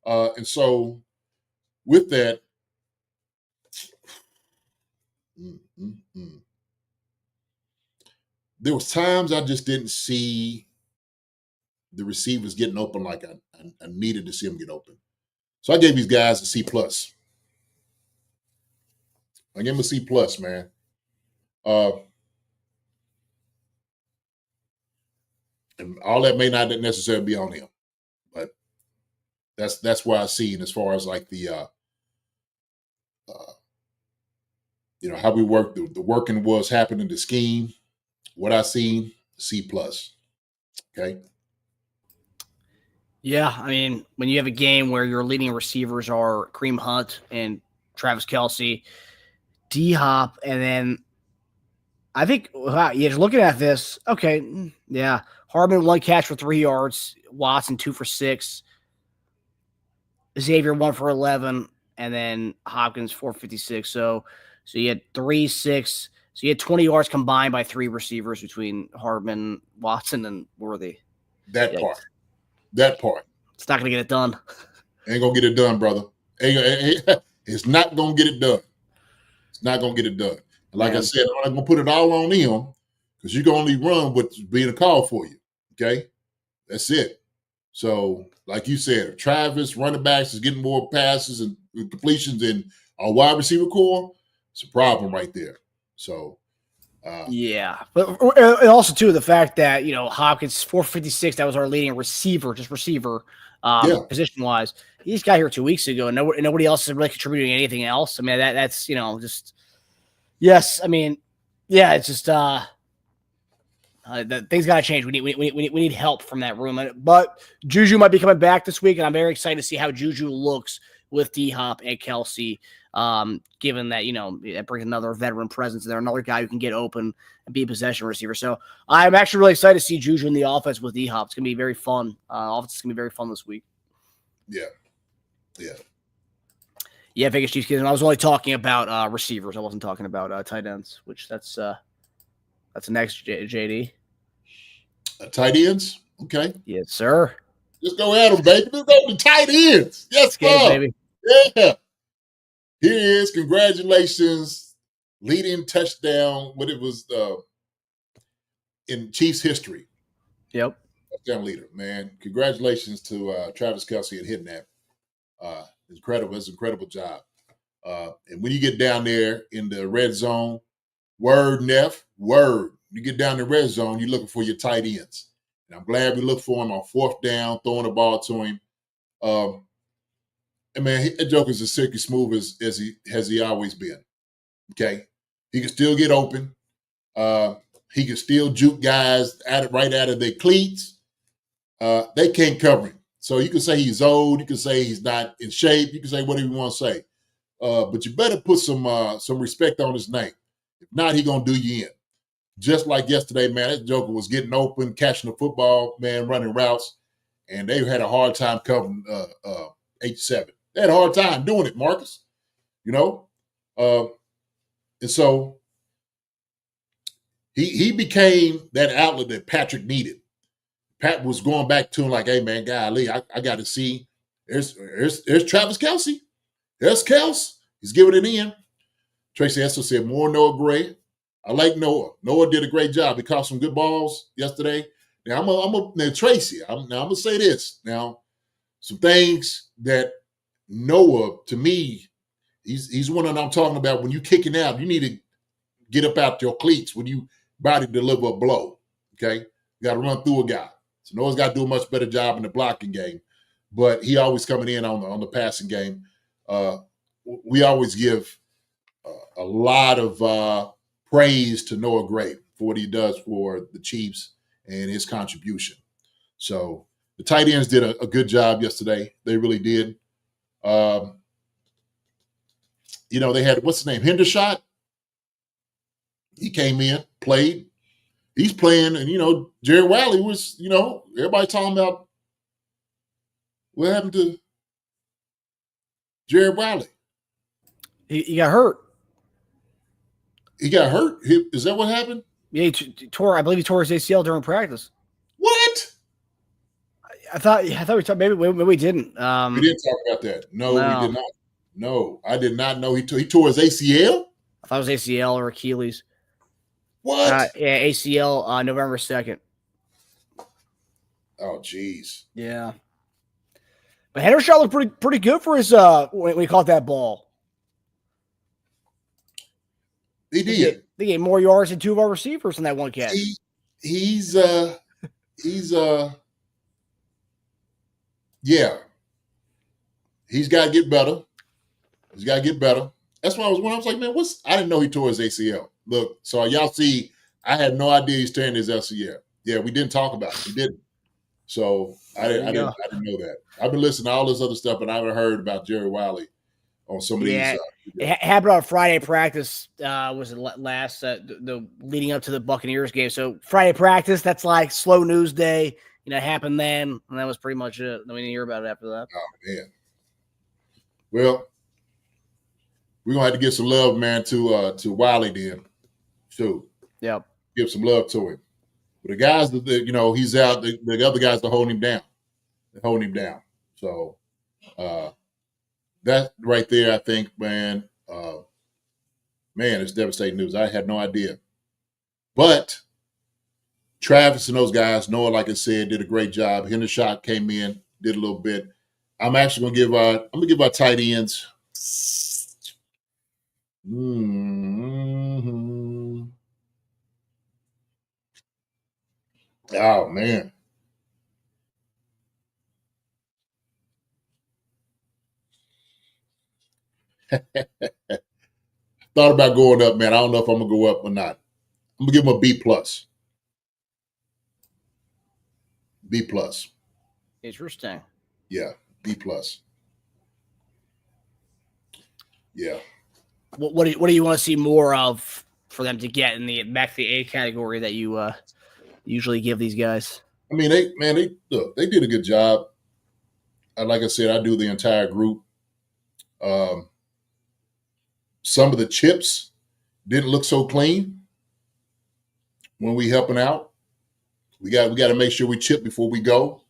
And so with that, there was times I just didn't see the receivers getting open like I needed to see them get open. So I gave these guys a C+. I gave them a C+, man. And all that may not necessarily be on him, but that's why I see it as far as like the how we work, the working was happening, the scheme, what I seen, C+. Okay. Yeah, I mean, when you have a game where your leading receivers are Kareem Hunt and Travis Kelce, D-Hop, and then I think, just looking at this, okay, yeah. Hardman 1 catch for 3 yards, Watson 2 for 6, Xavier 1 for 11, and then Hopkins 456. So you had 3, 6. So you had 20 yards combined by 3 receivers between Hardman, Watson, and Worthy. That part. It's not going to get it done. Ain't going to get it done, brother. It's not going to get it done. It's not going to get it done. And like I said, I'm not going to put it all on him because you can only run what's being called for you. Okay? That's it. So, like you said, Travis, running backs is getting more passes and completions than our wide receiver core. It's a problem right there. So, yeah. But and also, too, the fact that, Hopkins, 456, that was our leading receiver, position-wise. He just got here 2 weeks ago, and nobody else is really contributing anything else. I mean, that's, just – yes, I mean, yeah, it's just things got to change. We need help from that room. But Juju might be coming back this week, and I'm very excited to see how Juju looks with D-Hop and Kelce, given that, it brings another veteran presence there, another guy who can get open and be a possession receiver. So I'm actually really excited to see Juju in the offense with D-Hop. It's going to be very fun. Offense is going to be very fun this week. Yeah. Yeah, Vegas Chiefs kids. I was only talking about receivers. I wasn't talking about tight ends, which that's the next JD. Tight ends? Okay. Yes, sir. Let's go at them, baby. Let's go to tight ends. Yes, sir. Baby. Yeah. Here he is. Congratulations. Leading touchdown, what it was in Chiefs history. Yep. Touchdown leader, man. Congratulations to Travis Kelce and hitting that. Incredible. It's an incredible job. And when you get down there in the red zone, Neff. You get down in the red zone, you're looking for your tight ends. And I'm glad we looked for him on 4th down, throwing the ball to him. And man, that joker's as silky smooth as he always been. Okay, he can still get open. He can still juke guys right out of their cleats. They can't cover him. So you can say he's old. You can say he's not in shape. You can say whatever you want to say. But you better put some respect on his name. If not, he's gonna do you in. Just like yesterday, man, that joker was getting open, catching the football, man, running routes, and they had a hard time covering 8-7. They had a hard time doing it, Marcus. And so he became that outlet that Patrick needed. Pat was going back to him like, hey, man, golly, I got to see. There's Travis Kelce. There's Kels. He's giving it in. Tracy Esser said, more Noah Gray. I like Noah. Noah did a great job. He caught some good balls yesterday. Now, Tracy, I'm going to say this. Now, some things that Noah, to me, he's one that I'm talking about. When you kicking out, you need to get up out your cleats when you about to deliver a blow, okay? You got to run through a guy. So Noah's got to do a much better job in the blocking game, but he always coming in on the passing game. We always give a lot of praise to Noah Gray for what he does for the Chiefs and his contribution. So the tight ends did a good job yesterday. They really did. They had, what's his name, Hendershot. He came in, played. He's playing, and, Jared Wiley was, everybody talking about what happened to Jared Wiley. He got hurt. He got hurt? Is that what happened? Yeah, I believe he tore his ACL during practice. What? I thought we talked. Maybe we didn't. We didn't talk about that. No, we did not. No, I did not know he tore his ACL. I thought it was ACL or Achilles. What? Yeah, ACL November 2nd. Oh, geez. Yeah. But Hendershot looked pretty good for his when he caught that ball. He did. They gave more yards than 2 of our receivers in that one catch. He's yeah. He's got to get better. That's why I was like, man, I didn't know he tore his ACL. Look, so y'all see, I had no idea he's tearing his ACL. Yeah, we didn't talk about it. We didn't. So I didn't know that. I've been listening to all this other stuff, but I haven't heard about Jerry Wiley on some of Yeah, these. it happened on Friday practice. Was it last the leading up to the Buccaneers game? So Friday practice, that's like slow news day. You know, it happened then, and that was pretty much it. We didn't hear about it after that. Oh man. Well, we're gonna have to give some love, man, to Wiley then, too. Yep. Give some love to him. But the guys that he's out, the other guys are holding him down. They're holding him down. So that right there, I think, man, it's devastating news. I had no idea. But Travis and those guys, Noah, like I said, did a great job. Hendershot came in, did a little bit. I'm actually gonna give our tight ends. Mm-hmm. Oh man. Thought about going up, man. I don't know if I'm gonna go up or not. I'm gonna give him a B plus. B plus. Interesting. Yeah, B plus. Yeah. What do you want to see more of for them to get in the back to the A category that you usually give these guys? I mean, they did a good job. Like I said, I do the entire group. Some of the chips didn't look so clean when we helping out. We got to make sure we chip before we go.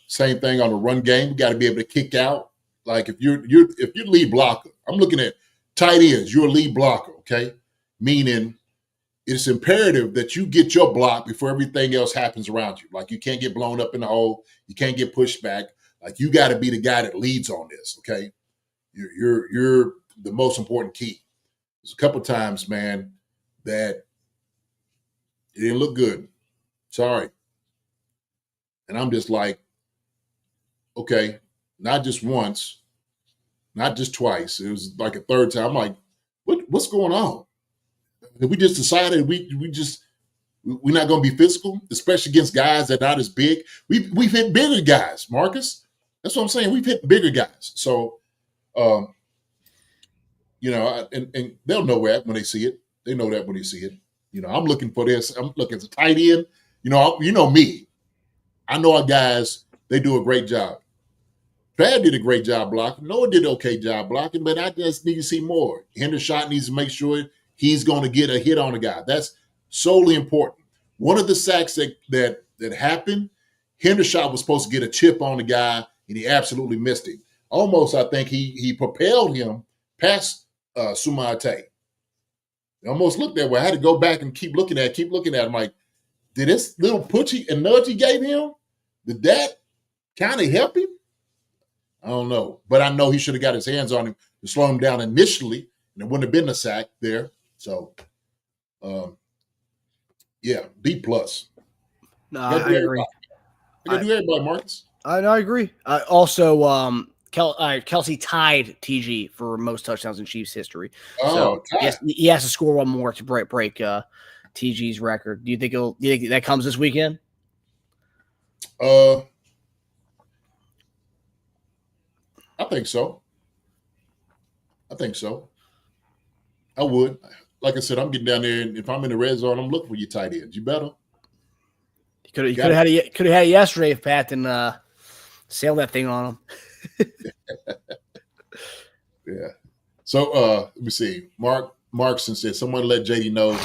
Same thing on the run game. We got to be able to kick out. Like if you're lead blocker, I'm looking at tight ends. You're a lead blocker, okay? Meaning it's imperative that you get your block before everything else happens around you. Like you can't get blown up in the hole. You can't get pushed back. Like you got to be the guy that leads on this, okay? You're the most important key. There's a couple times, man, that it didn't look good. Sorry. And I'm just like, okay, not just once, not just twice. It was like a third time. I'm like, what's going on? We just decided we're not going to be physical, especially against guys that are not as big. We've hit bigger guys, Marcus. That's what I'm saying. We've hit bigger guys. So, and they'll know that when they see it. They know that when they see it. I'm looking for this. I'm looking at the tight end. You know me. I know our guys, they do a great job. Brad did a great job blocking. Noah did an okay job blocking, but I just need to see more. Hendershot needs to make sure he's going to get a hit on the guy. That's solely important. One of the sacks that happened, Hendershot was supposed to get a chip on the guy, and he absolutely missed him. Almost, I think he propelled him past Sumate. It almost looked that way. I had to go back and keep looking at him. Like, did this little pushy and nudge he gave him, did that kind of help him? I don't know. But I know he should have got his hands on him to slow him down initially, and it wouldn't have been a sack there. So, B plus. No, I agree. I can do everybody, Marcus. I agree. Also, Kelsey tied TG for most touchdowns in Chiefs history. Oh, so he has to score one more to break TG's record. Do you think that comes this weekend? I think so. I would. Like I said, I'm getting down there, and if I'm in the red zone, I'm looking for your tight ends. You better. You could have had it yesterday if Pat didn't sail that thing on him. Yeah. So let me see. Markson said, someone let JD know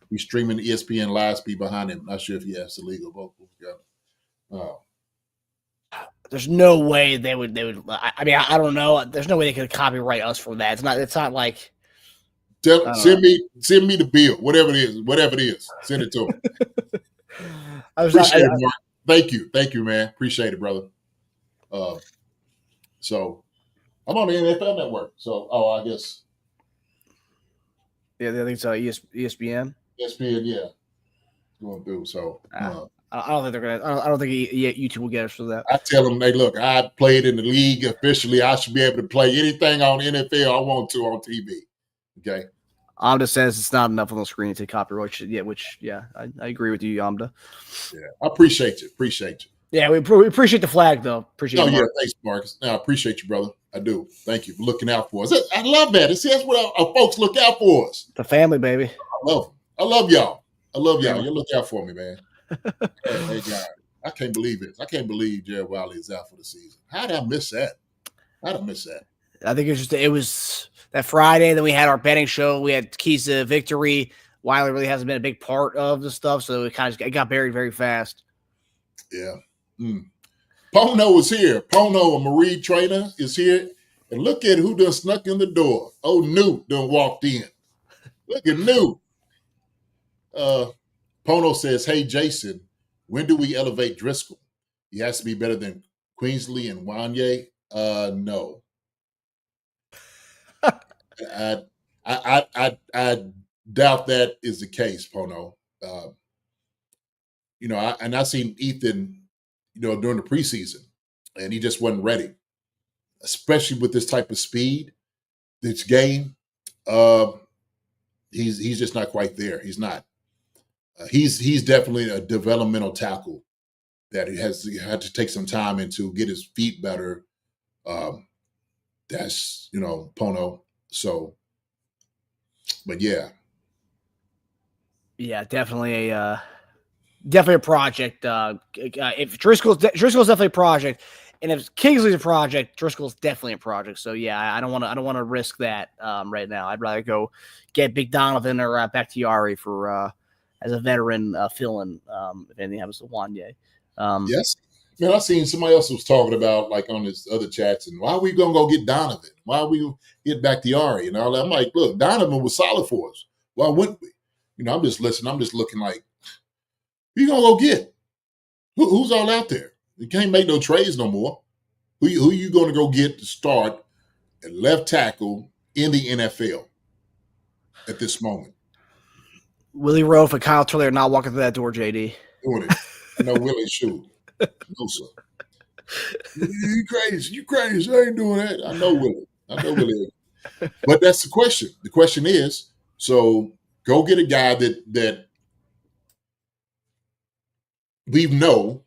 he's streaming the ESPN live speed behind him. Not sure if he has the legal vote. There's no way they would. I mean, I don't know. There's no way they could copyright us for that. It's not like. Send me the bill, whatever it is. Send it to him. Appreciate it, Mark. Thank you, man. Appreciate it, brother. So I'm on the NFL Network. So, I guess. Yeah, I think so. ESPN. ESPN, yeah. Going through. So. I don't think they're gonna. I don't think YouTube will get us for that. I tell them, hey, look, I played in the league officially. I should be able to play anything on NFL I want to on TV. Okay. Amda says it's not enough on the screen to copyright. I agree with you, Amda. Yeah, I appreciate you. Yeah, we appreciate the flag, though. Appreciate Oh, it, yeah. Mark. Thanks, Marcus. No, I appreciate you, brother. I do. Thank you for looking out for us. I love that. See, that's what our folks look out for us. The family, baby. I love them. I love y'all. I love y'all. Yeah. You look out for me, man. Hey, guys. I can't believe it. I can't believe Jared Wiley is out for the season. How did I miss that? How did I miss that? I think it was that Friday. Then we had our betting show. We had keys to victory. Wiley really hasn't been a big part of the stuff, so it got buried very fast. Yeah. Pono is here. Pono, a Marine trainer, is here. And look at who done snuck in the door. Oh, Newt done walked in. Look at Newt. Pono says, hey, Jason, when do we elevate Driscoll? He has to be better than Queensley and Wanye. No. I doubt that is the case, Pono. I seen Ethan, during the preseason, and he just wasn't ready, especially with this type of speed, this game. He's just not quite there. He's not. He's definitely a developmental tackle that he had to take some time into, get his feet better. That's Pono. So, but yeah. Yeah, definitely a project. If Driscoll's definitely a project, and if Kingsley's a project, Driscoll's definitely a project. So yeah, I don't want to risk that right now. I'd rather go get Big Donovan or Bakhtiari for as a veteran fill-in if anything happens to Wanye. Yes. Man, I seen somebody else was talking about, like, on his other chats, and why are we going to go get Donovan? Why are we going to get Bakhtiari and all that? I'm like, look, Donovan was solid for us. Why wouldn't we? I'm just listening. I'm just looking like, who you going to go get? Who's all out there? You can't make no trades no more. Who you going to go get to start at left tackle in the NFL at this moment? Willie Rofe and Kyle Turley are not walking through that door, JD. Doing it. I know Willie shoot. No, sir. You crazy. You crazy. I ain't doing that. I know Willie. But that's the question. The question is, so go get a guy that we know,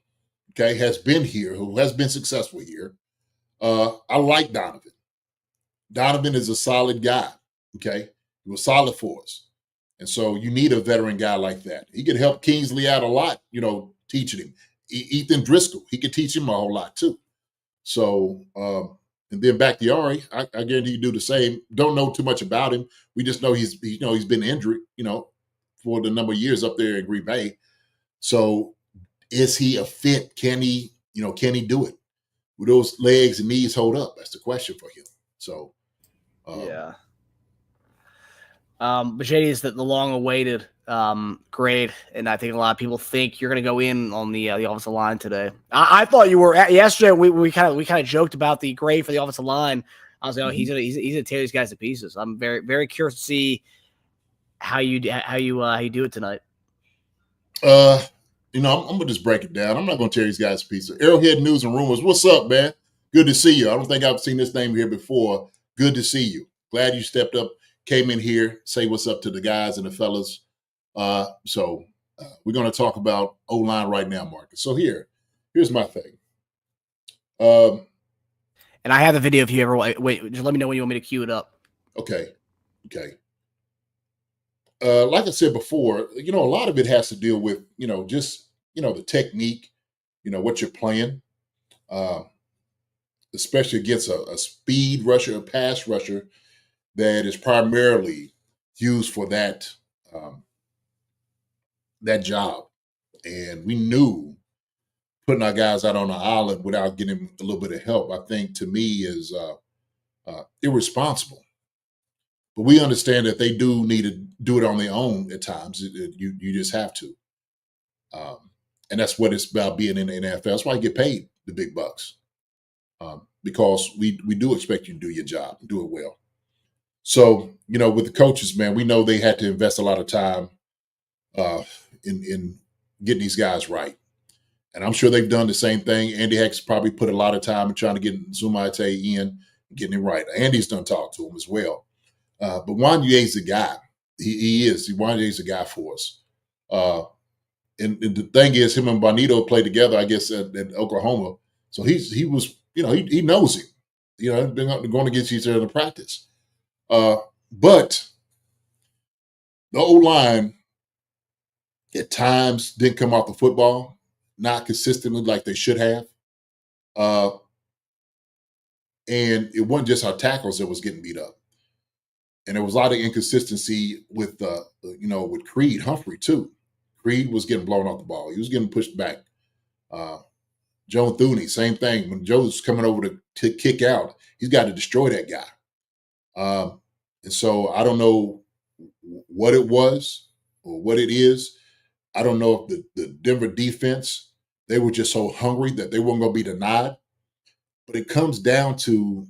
okay, has been here, who has been successful here. I like Donovan. Donovan is a solid guy, okay? He was solid for us. And so you need a veteran guy like that. He could help Kingsley out a lot, teaching him. Ethan Driscoll, he could teach him a whole lot too. So, and then Bakhtiari, I guarantee you do the same. Don't know too much about him. We just know he's been injured, for the number of years up there in Green Bay. So, is he a fit? Can he do it? Will those legs and knees hold up? That's the question for him. So, yeah. But JD is the long-awaited grade, and I think a lot of people think you're going to go in on the offensive line today. I thought you were yesterday. We kind of joked about the grade for the offensive line. I was like, he's gonna tear these guys to pieces. I'm very, very curious to see how you do it tonight. I'm gonna just break it down. I'm not gonna tear these guys to pieces. Arrowhead News and Rumors. What's up, man? Good to see you. I don't think I've seen this name here before. Good to see you. Glad you stepped up. Came in here, say what's up to the guys and the fellas. So we're going to talk about O-line right now, Marcus. So here's my thing. And I have the video if you ever wait. Just let me know when you want me to cue it up. Okay. Like I said before, a lot of it has to deal with, just, the technique, what you're playing, especially against a speed rusher, a pass rusher that is primarily used for that job. And we knew putting our guys out on the island without getting a little bit of help, I think, to me is irresponsible. But we understand that they do need to do it on their own at times. You just have to. And that's what it's about being in the NFL. That's why you get paid the big bucks. Because we do expect you to do your job and do it well. So, with the coaches, man, we know they had to invest a lot of time in getting these guys right. And I'm sure they've done the same thing. Andy Heck's probably put a lot of time in trying to get Zumaite in and getting him right. Andy's done talk to him as well. But Wanye's the guy. He is. Wanye's the guy for us. And the thing is, him and Bonito played together, I guess, at Oklahoma. So he was, he knows him. Been going against each other in practice. But the O-line at times didn't come off the football, not consistently like they should have. And it wasn't just our tackles that was getting beat up. And there was a lot of inconsistency with Creed Humphrey too. Creed was getting blown off the ball. He was getting pushed back. Joe Thuney, same thing. When Joe's coming over to kick out, he's got to destroy that guy. And so I don't know what it was or what it is. I don't know if the Denver defense, they were just so hungry that they weren't going to be denied. But it comes down to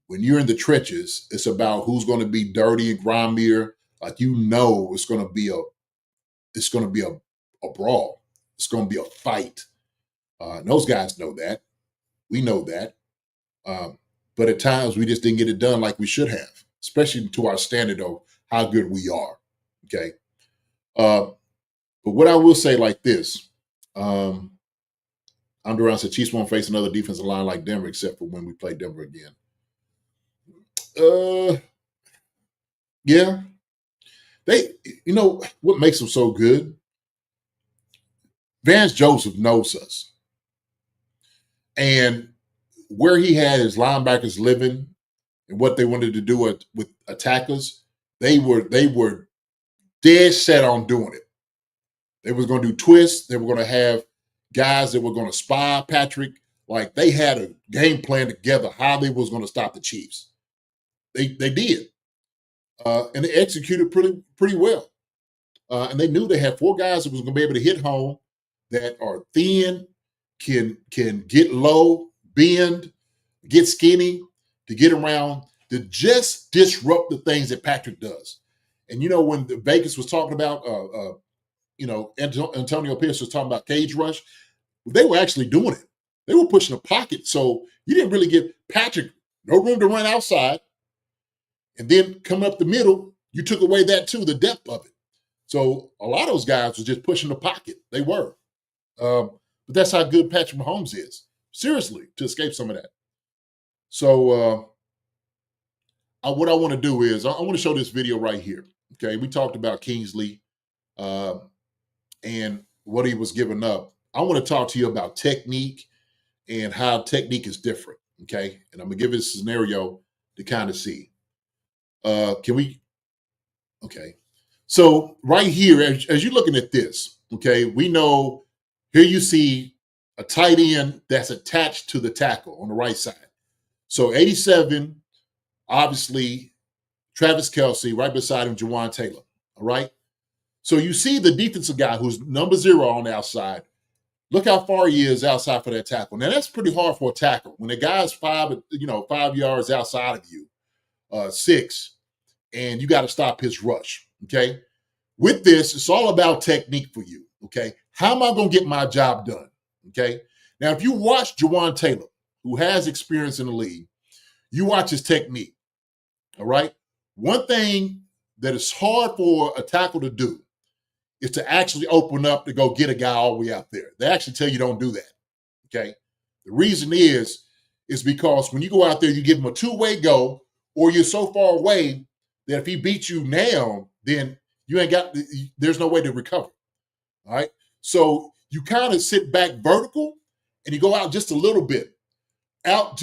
when you're in the trenches, it's about who's going to be dirty and grimier. Like, it's going to be a brawl. It's going to be a fight. And those guys know that. We know that. But at times we just didn't get it done like we should have, especially to our standard of how good we are. Okay. But what I will say like this, Duran said Chiefs won't face another defensive line like Denver except for when we play Denver again. Yeah. What makes them so good? Vance Joseph knows us. And where he had his linebackers living and what they wanted to do with attackers, they were dead set on doing it. They was going to do twists. They were going to have guys that were going to spy Patrick. Like, they had a game plan together how they was going to stop the Chiefs. They did. And they executed pretty well. And they knew they had 4 guys that was going to be able to hit home, that are thin, can get low, bend, get skinny, to get around, to just disrupt the things that Patrick does. And when the Vegas was talking about, Antonio Pierce was talking about cage rush, they were actually doing it. They were pushing the pocket, so you didn't really give Patrick no room to run outside. And then coming up the middle, you took away that too, the depth of it. So a lot of those guys were just pushing the pocket. They were. But that's how good Patrick Mahomes is. Seriously, to escape some of that. So what I want to do is I want to show this video right here. Okay, we talked about Kingsley and what he was giving up. I want to talk to you about technique and how technique is different. Okay, and I'm gonna give you a scenario to kind of see. Can we? Okay, so right here, as you're looking at this, okay, we know here you see a tight end that's attached to the tackle on the right side. So 87, obviously, Travis Kelce, right beside him, Jawan Taylor. All right. So you see the defensive guy who's number 0 on the outside. Look how far he is outside for that tackle. Now that's pretty hard for a tackle. When the guy's 5 yards outside of you, 6, and you got to stop his rush. Okay. With this, it's all about technique for you. Okay. How am I going to get my job done? Okay. Now, if you watch Jawan Taylor, who has experience in the league, you watch his technique. All right. One thing that is hard for a tackle to do is to actually open up to go get a guy all the way out there. They actually tell you don't do that. Okay. The reason is because when you go out there, you give him a 2-way go, or you're so far away that if he beats you now, then there's no way to recover. All right. So you kind of sit back vertical and you go out just a little bit, but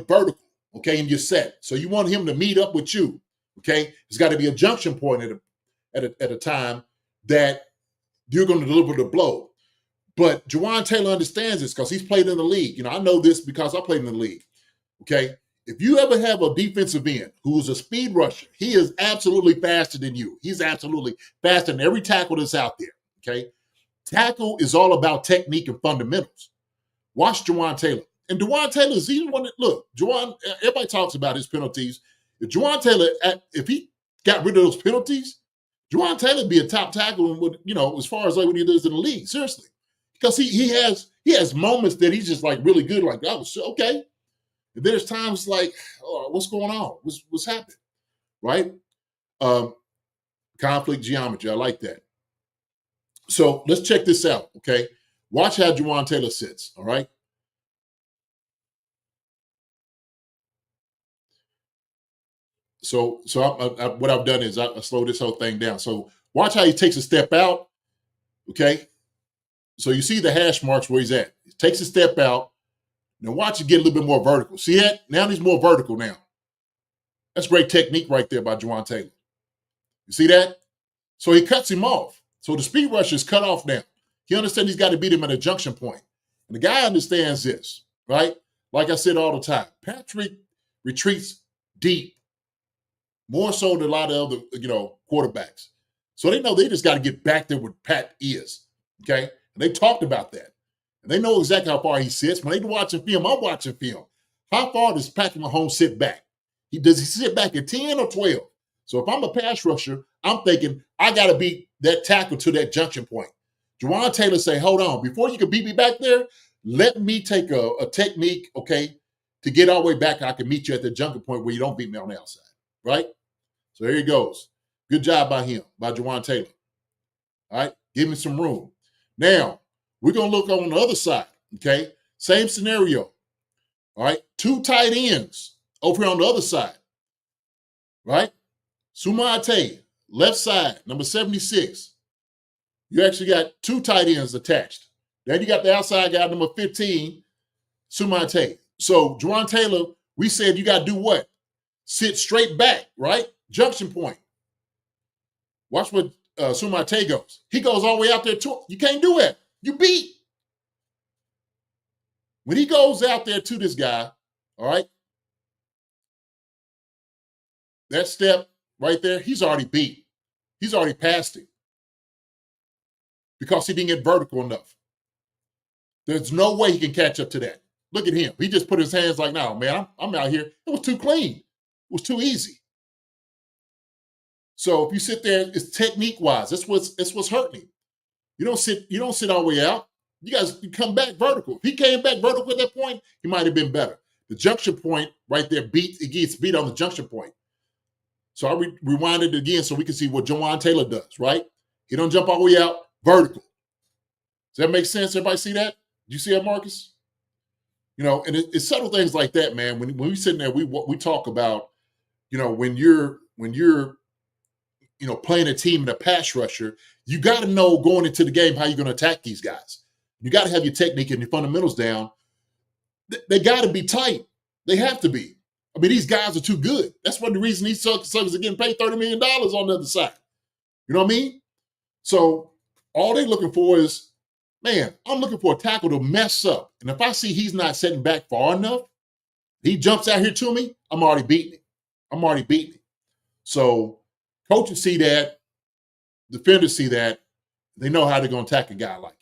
vertical. Okay. And you're set. So you want him to meet up with you. Okay. There's got to be a junction point at a time that you're going to deliver the blow. But Jawan Taylor understands this because he's played in the league. I know this because I played in the league. Okay. If you ever have a defensive end who's a speed rusher, he is absolutely faster than you. He's absolutely faster than every tackle that's out there. Okay. Tackle is all about technique and fundamentals. Watch Jawan Taylor. And Jawan Taylor is even one that, look, everybody talks about his penalties. If Jawan Taylor, if he got rid of those penalties, Jawan Taylor would be a top tackle, as far as like what he does in the league, seriously. Because he has moments that he's just like really good, like, that was okay. And there's times like, oh, what's going on? What's happening? Right? Conflict geometry. I like that. So let's check this out, okay? Watch how Juwan Taylor sits, all right? So what I've done is I slow this whole thing down. So watch how he takes a step out, okay? So you see the hash marks where he's at. He takes a step out. Now watch it get a little bit more vertical. See that? Now he's more vertical now. That's great technique right there by Juwan Taylor. You see that? So he cuts him off. So the speed rusher is cut off now. He understands he's got to beat him at a junction point. And the guy understands this, right? Like I said all the time, Patrick retreats deep, more so than a lot of other, quarterbacks. So they know they just got to get back there where Pat is, okay? And they talked about that. And they know exactly how far he sits. When they watching film, I'm watching film. How far does Patrick Mahomes sit back? Does he sit back at 10 or 12? So if I'm a pass rusher, I'm thinking I got to beat that tackle to that junction point. Juwan Taylor say, hold on, before you can beat me back there, let me take a technique, okay, to get all the way back. I can meet you at the junction point where you don't beat me on the outside, right? So here he goes. Good job by him, by Juwan Taylor. All right, give me some room. Now, we're going to look on the other side, okay? Same scenario, all right? 2 tight ends over here on the other side, right? Sumate, left side, number 76. You actually got 2 tight ends attached. Then you got the outside guy, number 15, Sumate. So Juwan Taylor, we said you got to do what? Sit straight back, right? Junction point. Watch what Sumate goes. He goes all the way out there to you can't do that. You beat. When he goes out there to this guy, all right, that step right there, he's already beat. He's already passed it because he didn't get vertical enough. There's no way he can catch up to that. Look at him. He just put his hands like, no, man, I'm out here. It was too clean. It was too easy. So if you sit there, it's technique-wise. That's what's hurting him. You don't sit all the way out. You come back vertical. If he came back vertical at that point, he might have been better. The junction point right there it gets beat on the junction point. So I rewind it again so we can see what Juwan Taylor does, right? He don't jump all the way out, vertical. Does that make sense? Everybody see that? Do you see that, Marcus? And it's subtle things like that, man. When we sit there, we talk about, when you're playing a team in a pass rusher, you got to know going into the game how you're going to attack these guys. You got to have your technique and your fundamentals down. They got to be tight. They have to be. I mean, these guys are too good. That's one of the reasons these suckers are getting paid $30 million on the other side. You know what I mean? So all they're looking for is, man, I'm looking for a tackle to mess up. And if I see he's not setting back far enough, he jumps out here to me, I'm already beating him. So coaches see that, defenders see that, they know how they're going to attack a guy like him.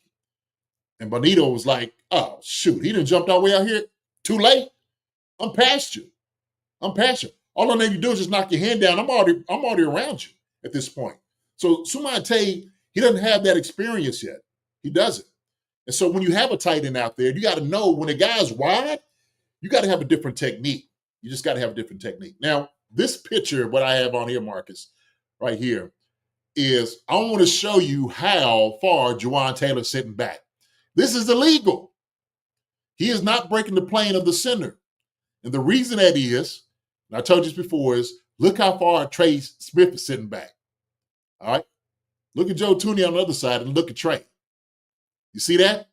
And Bonito was like, oh, shoot, he done jumped all the way out here. Too late. I'm past you. All I need to do is just knock your hand down. I'm already around you at this point. So Sumate, he doesn't have that experience yet. He doesn't. And so when you have a tight end out there, you got to know when a guy's wide, you got to have a different technique. You just got to have a different technique. Now, this picture, what I have on here, Marcus, right here, is I want to show you how far Juwan Taylor's sitting back. This is illegal. He is not breaking the plane of the center. And the reason that is, and I told you this before, is look how far Trey Smith is sitting back. All right? Look at Joe Tooney on the other side and look at Trey. You see that?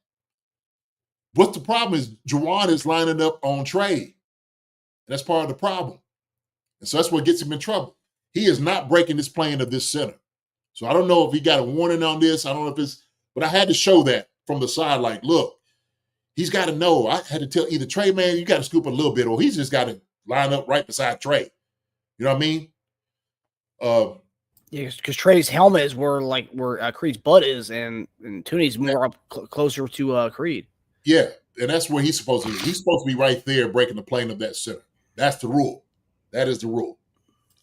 What's the problem is Juwan is lining up on Trey. And that's part of the problem. And so that's what gets him in trouble. He is not breaking this plane of this center. So I don't know if he got a warning on this. I don't know if it's, but I had to show that from the side, like, look, he's got to know. I had to tell either Trey, man, you got to scoop a little bit, or he's just got to line up right beside Trey. You know what I mean? Yeah, because Trey's helmet is where Creed's butt is, and Tooney's more up closer to Creed. Yeah, and that's where he's supposed to be. He's supposed to be right there breaking the plane of that center. That's the rule. That is the rule.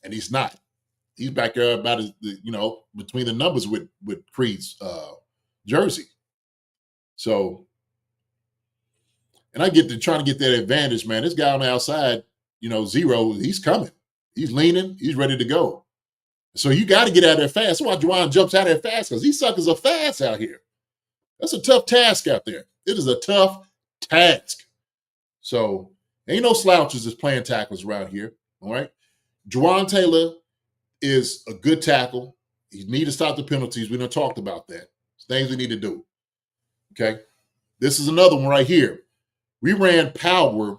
And he's not. He's back there about between the numbers with Creed's jersey. So, and I get to trying to get that advantage, man. This guy on the outside, zero, he's coming. He's leaning. He's ready to go. So you got to get out there fast. That's why Juwan jumps out there fast, because these suckers are fast out here. That's a tough task out there. It is a tough task. So ain't no slouches as playing tackles around here. All right. Juwan Taylor is a good tackle. You need to stop the penalties. We done talked about that. It's things we need to do. Okay. This is another one right here. We ran power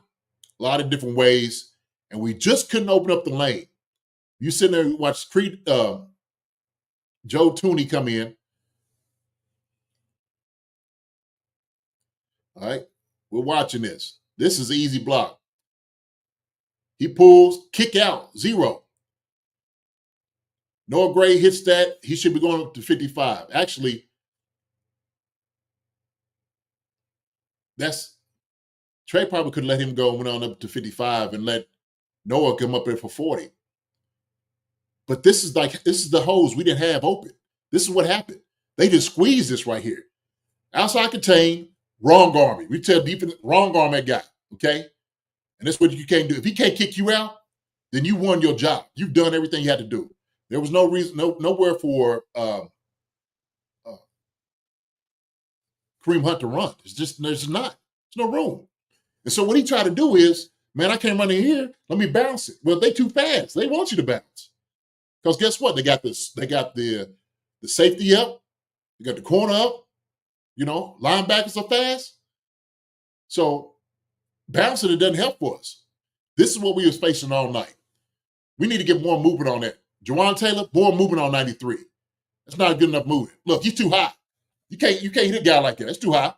a lot of different ways, and we just couldn't open up the lane. You sitting there and watch Joe Tooney come in. All right. We're watching this. This is an easy block. He pulls, kick out, 0. Noah Gray hits that. He should be going up to 55. Actually, Trey probably could let him go and went on up to 55 and let Noah come up there for 40. But this is the hose we didn't have open. This is what happened. They just squeezed this right here. Outside contain, wrong arm. We tell defense, wrong arm that guy, okay? And that's what you can't do. If he can't kick you out, then you won your job. You've done everything you had to do. There was no reason, nowhere for Kareem Hunt to run. There's not. There's no room. And so what he tried to do is, man, I can't run in here. Let me bounce it. Well, they too fast. They want you to bounce. Because guess what? They got the safety up. They got the corner up. Linebackers are fast. So bouncing, it doesn't help for us. This is what we was facing all night. We need to get more movement on that. Juwan Taylor, more movement on 93. That's not good enough movement. Look, he's too high. You can't hit a guy like that. That's too high.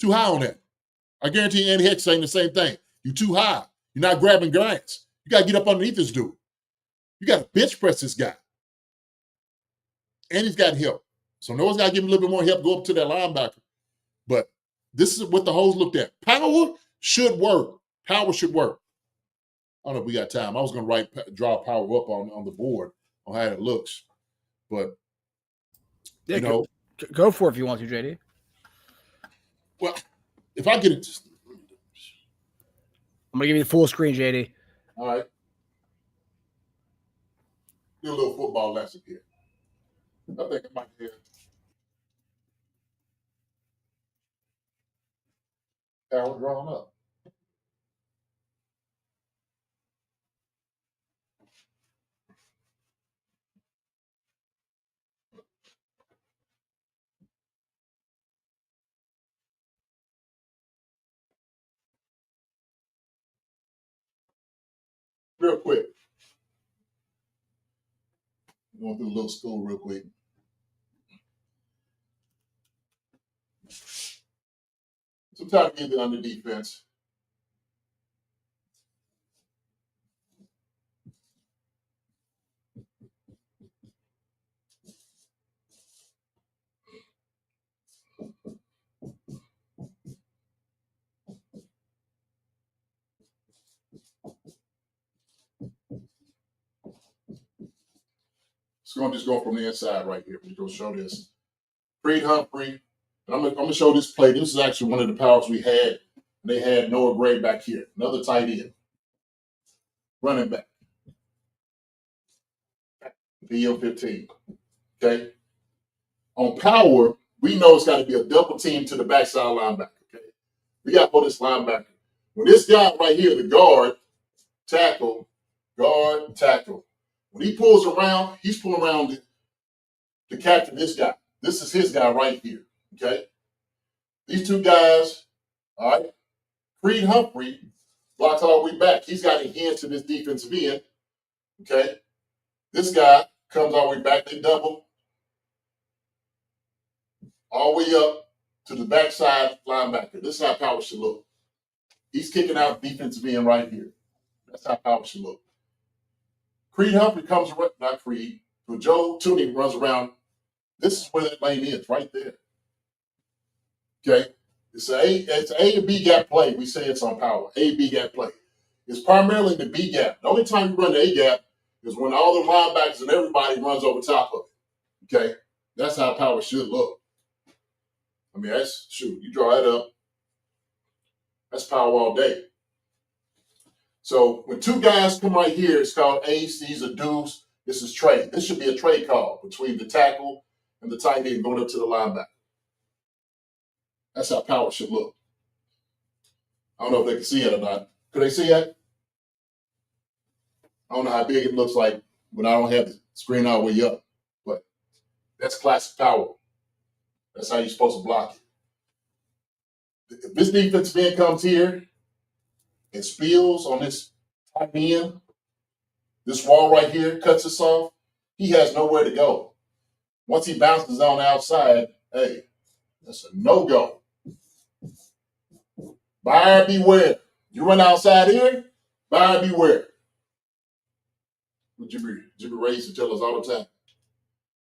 Too high on that. I guarantee Andy Heck saying the same thing. You're too high. You're not grabbing grants. You got to get up underneath this dude. You got to bench press this guy. And he's got help. So Noah's got to give him a little bit more help, go up to that linebacker. But this is what the hoes looked at. Power should work. Power should work. I don't know if we got time. I was going to draw power up on the board on how it looks. But, yeah, go for it if you want to, JD. Well, if I get it, I'm going to give you the full screen, JD. All right. Do a little football lesson here. I think I might get power drawn up. Real quick. Going through a little school real quick. Sometimes either under defense. It's going to just go from the inside right here. We're going to show this. Creed Humphrey. I'm going to show this play. This is actually one of the powers we had. They had Noah Gray back here. Another tight end. Running back. PL15. Okay? On power, we know it's got to be a double team to the backside linebacker. Okay? We got to pull this linebacker. When this guy right here, the guard, tackle. When he pulls around, he's pulling around to capture this guy. This is his guy right here. Okay? These two guys, all right? Creed Humphrey blocks all the way back. He's got a hand to this defensive end. Okay? This guy comes all the way back. They double all the way up to the backside linebacker. This is how power should look. He's kicking out defensive end right here. That's how power should look. Creed Humphrey comes around, not Creed, but Joe Tooney runs around. This is where that lane is, right there. Okay? It's A and B gap play. We say it's on power. A, B gap play. It's primarily the B gap. The only time you run the A gap is when all the linebackers and everybody runs over top of it. Okay? That's how power should look. I mean, you draw that up. That's power all day. So when two guys come right here, it's called ace. These are deuce. This is trade. This should be a trade call between the tackle and the tight end going up to the linebacker. That's how power should look. I don't know if they can see it or not. Could they see it? I don't know how big it looks like when I don't have the screen all the way up, but that's classic power. That's how you're supposed to block it. If this defensive end comes here and spills on this tight end, this wall right here cuts us off, he has nowhere to go. Once he bounces on the outside, hey, that's a no-go. Buyer beware. You run outside here, buyer beware. What Jimmy Ray used to tell us all the time.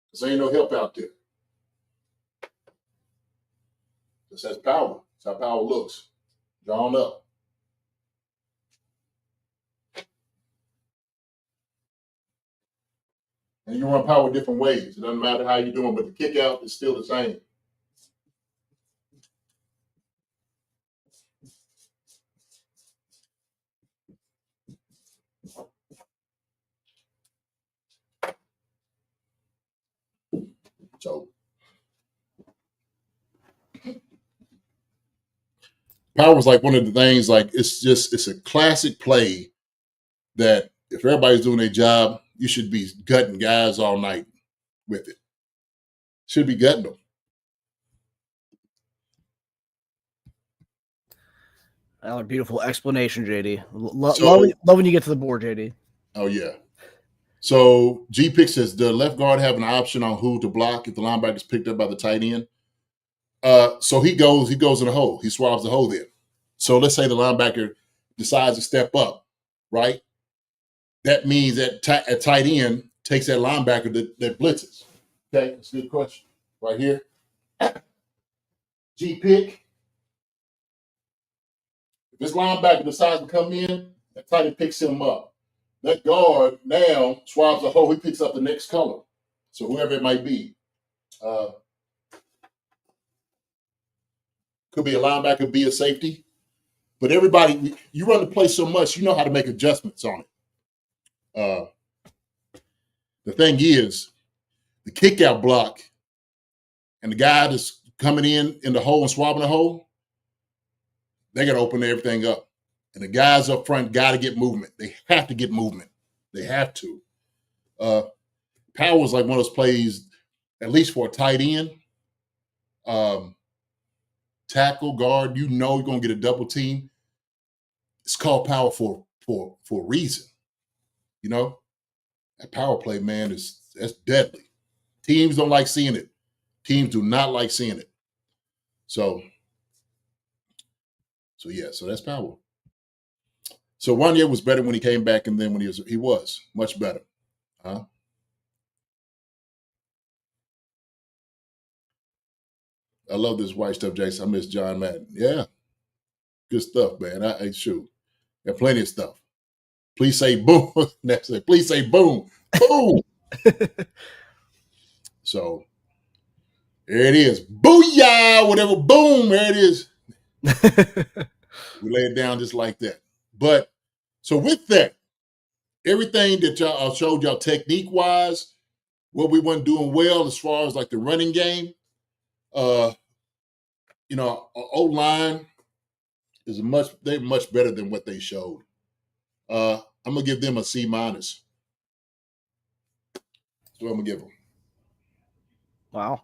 Because there ain't no help out there. This has power. That's how power looks. Drawn up. And you run power different ways. It doesn't matter how you're doing, but the kick out is still the same. So power is like one of the things, like it's a classic play that if everybody's doing their job, you should be gutting guys all night with it. Should be gutting them. Another beautiful explanation, JD. So- Love when you get to the board, JD. Oh, yeah. So G-Pick says, the left guard have an option on who to block if the linebacker is picked up by the tight end? So he goes in the hole. He swabs the hole there. So let's say the linebacker decides to step up, right? That means that at tight end takes that linebacker that blitzes. Okay, that's a good question. Right here. G-Pick. If this linebacker decides to come in, that tight end picks him up. That guard now swabs the hole. He picks up the next color. So whoever it might be. Could be a linebacker, be a safety. But everybody, you run the play so much, you know how to make adjustments on it. The thing is, the kick out block and the guy that's coming in the hole and swabbing the hole, they got to open everything up. And the guys up front got to get movement. They have to get movement. They have to. Power is like one of those plays, at least for a tight end, tackle, guard, you know you're going to get a double team. It's called power for a reason. You know? That power play, man, that's deadly. Teams don't like seeing it. Teams do not like seeing it. So that's power. So 1 year was better when he came back, and then when he was much better. I love this white stuff, Jason. I miss John Madden. Yeah. Good stuff, man. I shoot. Got plenty of stuff. Please say boom. Next, please say boom. Boom. So there it is. Booyah! Whatever. Boom. There it is. We lay it down just like that. But so with that, everything that y'all showed y'all technique-wise, what we weren't doing well as far as like the running game, O-line is they're much better than what they showed. I'm gonna give them a C-. That's what I'm gonna give them. Wow.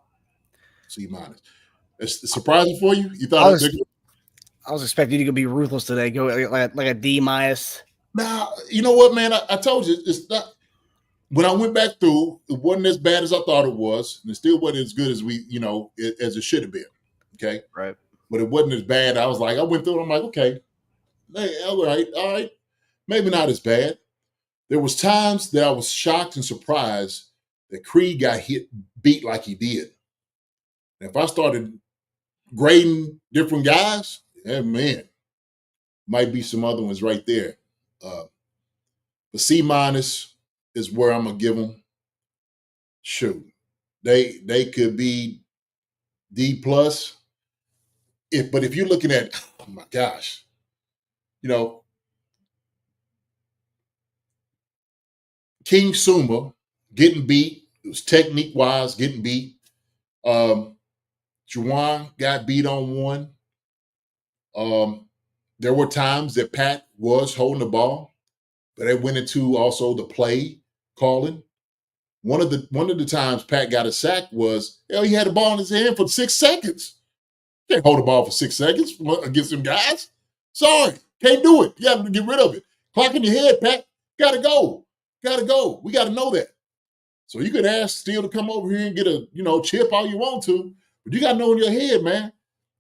C-. It's surprising for you. You thought I was expecting you to be ruthless today. Go like a D-. Now, you know what, man? I told you it's not. When I went back through, it wasn't as bad as I thought it was, and it still wasn't as good as as it should have been. Okay, right. But it wasn't as bad. I went through it. I'm like, okay, hey, all right, maybe not as bad. There was times that I was shocked and surprised that Creed got beat like he did. And if I started grading different guys, man, might be some other ones right there. The C- is where I'm gonna give them. Shoot, they could be D+. But if you're looking at, oh my gosh, King Suma getting beat. It was technique-wise, getting beat. Juwan got beat on one. There were times that Pat was holding the ball, but it went into also the play calling. One of the times Pat got a sack was, he had the ball in his hand for 6 seconds. Can't hold the ball for 6 seconds against them guys. Sorry, can't do it. You got to get rid of it. Clock in your head, Pat. Gotta go. We got to know that. So you could ask Steele to come over here and get a chip all you want to, but you got to know in your head, man.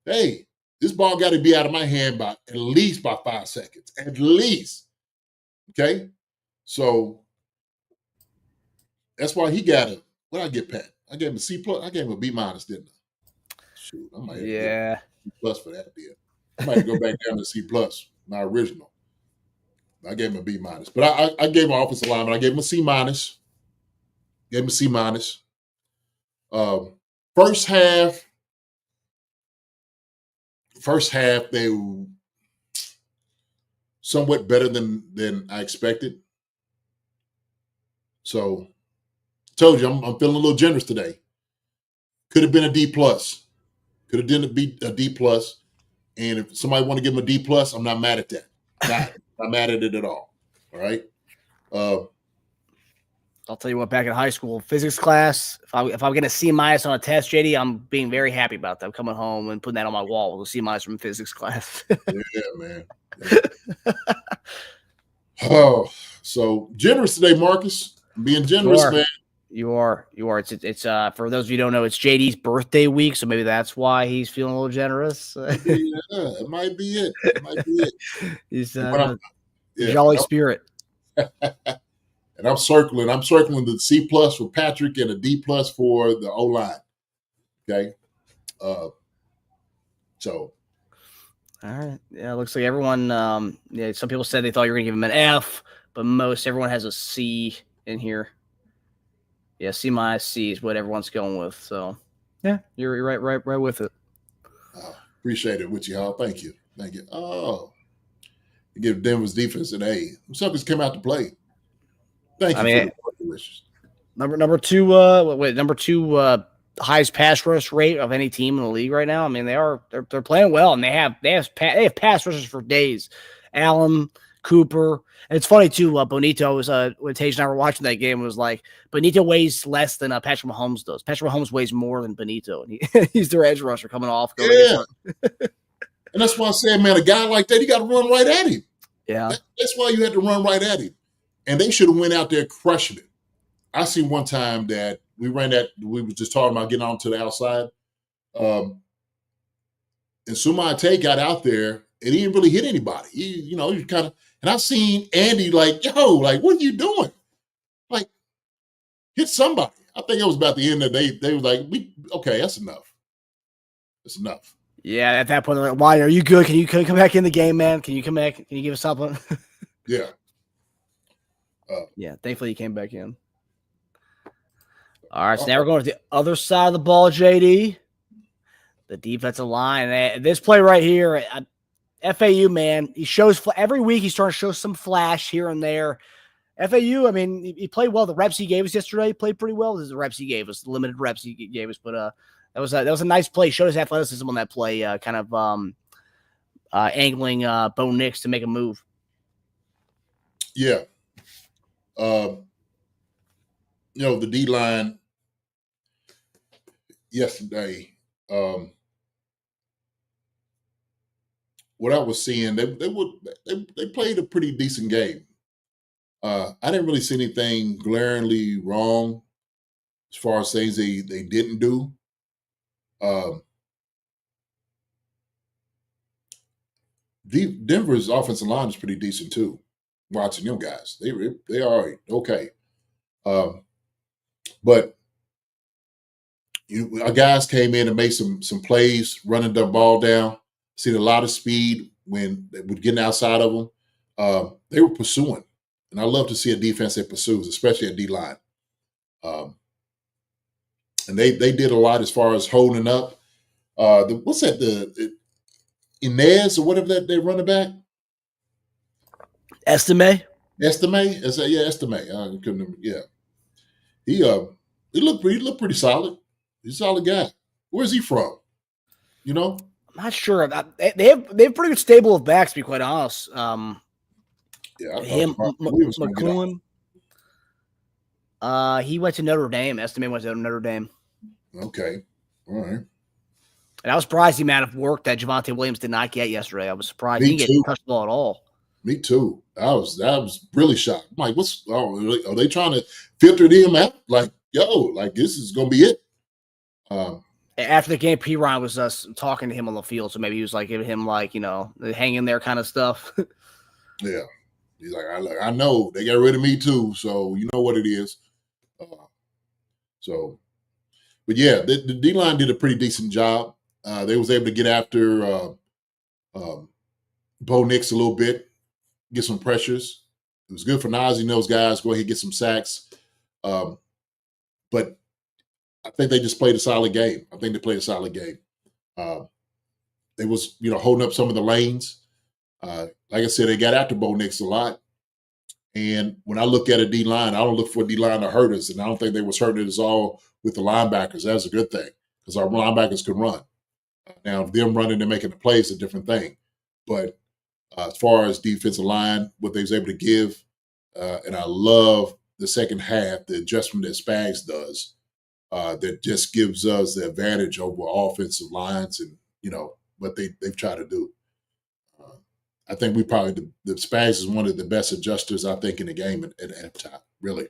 Hey, this ball got to be out of my hand by at least by 5 seconds, at least. Okay, so that's why he got a. What I get, Pat? I gave him a C plus. I gave him a B minus, didn't I? Shoot, I might have to give him a C plus for that bit. I might go back down to C plus, my original. I gave him a B minus, but I gave him offensive lineman. I gave him a C minus. Gave him a C minus. First half, they were somewhat better than I expected. So, told you I'm feeling a little generous today. Could have been a D plus. Could have been a D plus. And if somebody want to give him a D plus, I'm not mad at that. Not mad at it at all. All right. I'll tell you what, back in high school, physics class, if I'm getting a C minus on a test, JD, I'm being very happy about that. I'm coming home and putting that on my wall with a C minus from physics class. Yeah, man. Yeah. Oh, so generous today, Marcus. I'm being generous, man. You are. It's for those of you who don't know, it's JD's birthday week, so maybe that's why he's feeling a little generous. Yeah, it might be it. He's jolly spirit. And I'm circling the C plus for Patrick and a D plus for the O line. Okay. So. All right. Yeah, it looks like everyone. Some people said they thought you were going to give him an F, but everyone has a C in here. Yeah, C minus C is what everyone's going with. So, yeah, you're right with it. Appreciate it, with you, all. Thank you. Oh, you give Denver's defense an A. Them suckers came out to play. Thank you for the wishes. Number two, highest pass rush rate of any team in the league right now. I mean, they're playing well, and they have pass rushers for days. Allen, Cooper, and it's funny too. Bonito was when Tage and I were watching that game, it was like Bonito weighs less than Patrick Mahomes does. Patrick Mahomes weighs more than Bonito, and he's their edge rusher coming off. Yeah, and that's why I said, man, a guy like that, you got to run right at him. Yeah, that's why you had to run right at him, and they should have went out there crushing it. I see one time that we ran that. We were just talking about getting onto the outside, and Sumate got out there and he didn't really hit anybody. He kind of. And I've seen Andy like, what are you doing? Like, hit somebody. I think it was about the end of the day. They was like, okay, that's enough. That's enough. Yeah, at that point, they're like, why are you good? Can you come back in the game, man? Can you come back? Can you give us something? Yeah. Thankfully he came back in. All right, so now we're going to the other side of the ball, JD. The defensive line. This play right here, FAU, man, he shows every week he's starting to show some flash here and there. FAU, I mean, he played well. The reps he gave us yesterday, he played pretty well. This is the reps he gave us, the limited reps he gave us. But that was a nice play. Showed his athleticism on that play, angling Bo Nix to make a move. Yeah. The D-line yesterday, what I was seeing, they played a pretty decent game. I didn't really see anything glaringly wrong as far as things they didn't do. Denver's offensive line is pretty decent too. Watching them guys, they are all right, okay. But our guys came in and made some plays, running the ball down. Seen a lot of speed when they were getting outside of them. They were pursuing, and I love to see a defense that pursues, especially a D-line. And they did a lot as far as holding up. What's that? The Inez or whatever that they running back. Estime. Estime? Is that, yeah, Estime. I couldn't remember. Yeah. he looked pretty solid. He's a solid guy. Where's he from? You know? I'm not sure about. They have pretty good stable of backs, to be quite honest. Yeah, I Him, thought Williams gonna get out. McCoon. He went to Notre Dame. Estimate went to Notre Dame. Okay, all right. And I was surprised the amount of work that Javonte Williams did not get yesterday. I was surprised Me he didn't too. get touched the ball at all. Me too. I was really shocked. I'm like, are they trying to filter him out? Like, this is gonna be it. After the game, P. Ryan was talking to him on the field, so maybe he was like giving him the hang in there kind of stuff. Yeah, he's like, I know they got rid of me too, so you know what it is. But yeah, the D line did a pretty decent job. They was able to get after Bo Nix a little bit, get some pressures. It was good for Najee and those guys. Go ahead and get some sacks. But I think they just played a solid game. They was, holding up some of the lanes. Like I said, they got after Bo Nix a lot. And when I look at a D-line, I don't look for a D-line to hurt us. And I don't think they was hurting us all with the linebackers. That's a good thing because our linebackers can run. Now, if them running and making the plays is a different thing. But as far as defensive line, what they was able to give, and I love the second half, the adjustment that Spags does, that just gives us the advantage over offensive lines and, what they've tried to do. I think we probably, the Spags is one of the best adjusters, I think, in the game at halftime. Really,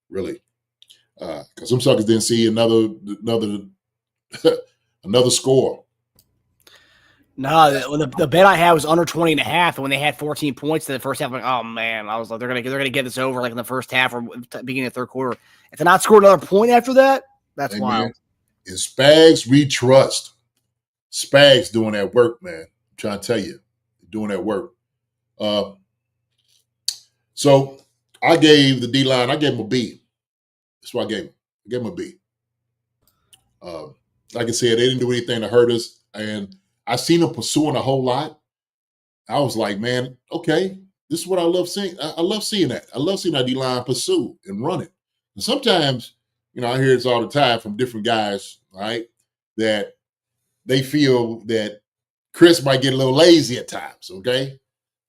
really. Because some suckers didn't see another score. No, the bet I had was under 20.5, and when they had 14 points in the first half, I'm like, oh man, I was like, they're gonna get this over like in the first half or beginning of the third quarter. And to not score another point after that, that's wild. In Spags, we trust. Spags doing that work, man. I'm trying to tell you, doing that work. So I gave the D-line, I gave him a B. That's what I gave him. I gave him a B. Like I said, they didn't do anything to hurt us. And I seen them pursuing a whole lot. I was like, man, okay, this is what I love seeing. I love seeing that. I love seeing that D-line pursue and run it. And sometimes, I hear this all the time from different guys, right, that they feel that Chris might get a little lazy at times, okay?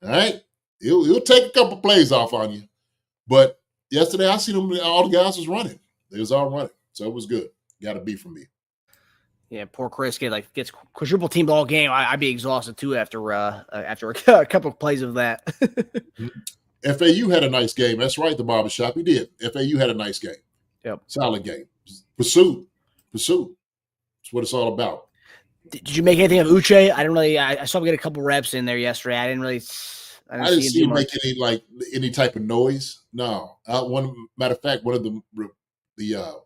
All right? He'll take a couple plays off on you. But yesterday I seen them, all the guys was running. They was all running. So it was good. Got a B from me. Yeah, poor Chris gets quadruple teamed all game. I'd be exhausted too after a couple of plays of that. FAU had a nice game. That's right, the barbershop. He did. FAU had a nice game. Yep. Solid game. Pursuit. That's what it's all about. Did you make anything of Uche? I saw him get a couple reps in there yesterday. I didn't see him make any type of noise. No. Matter of fact, one of the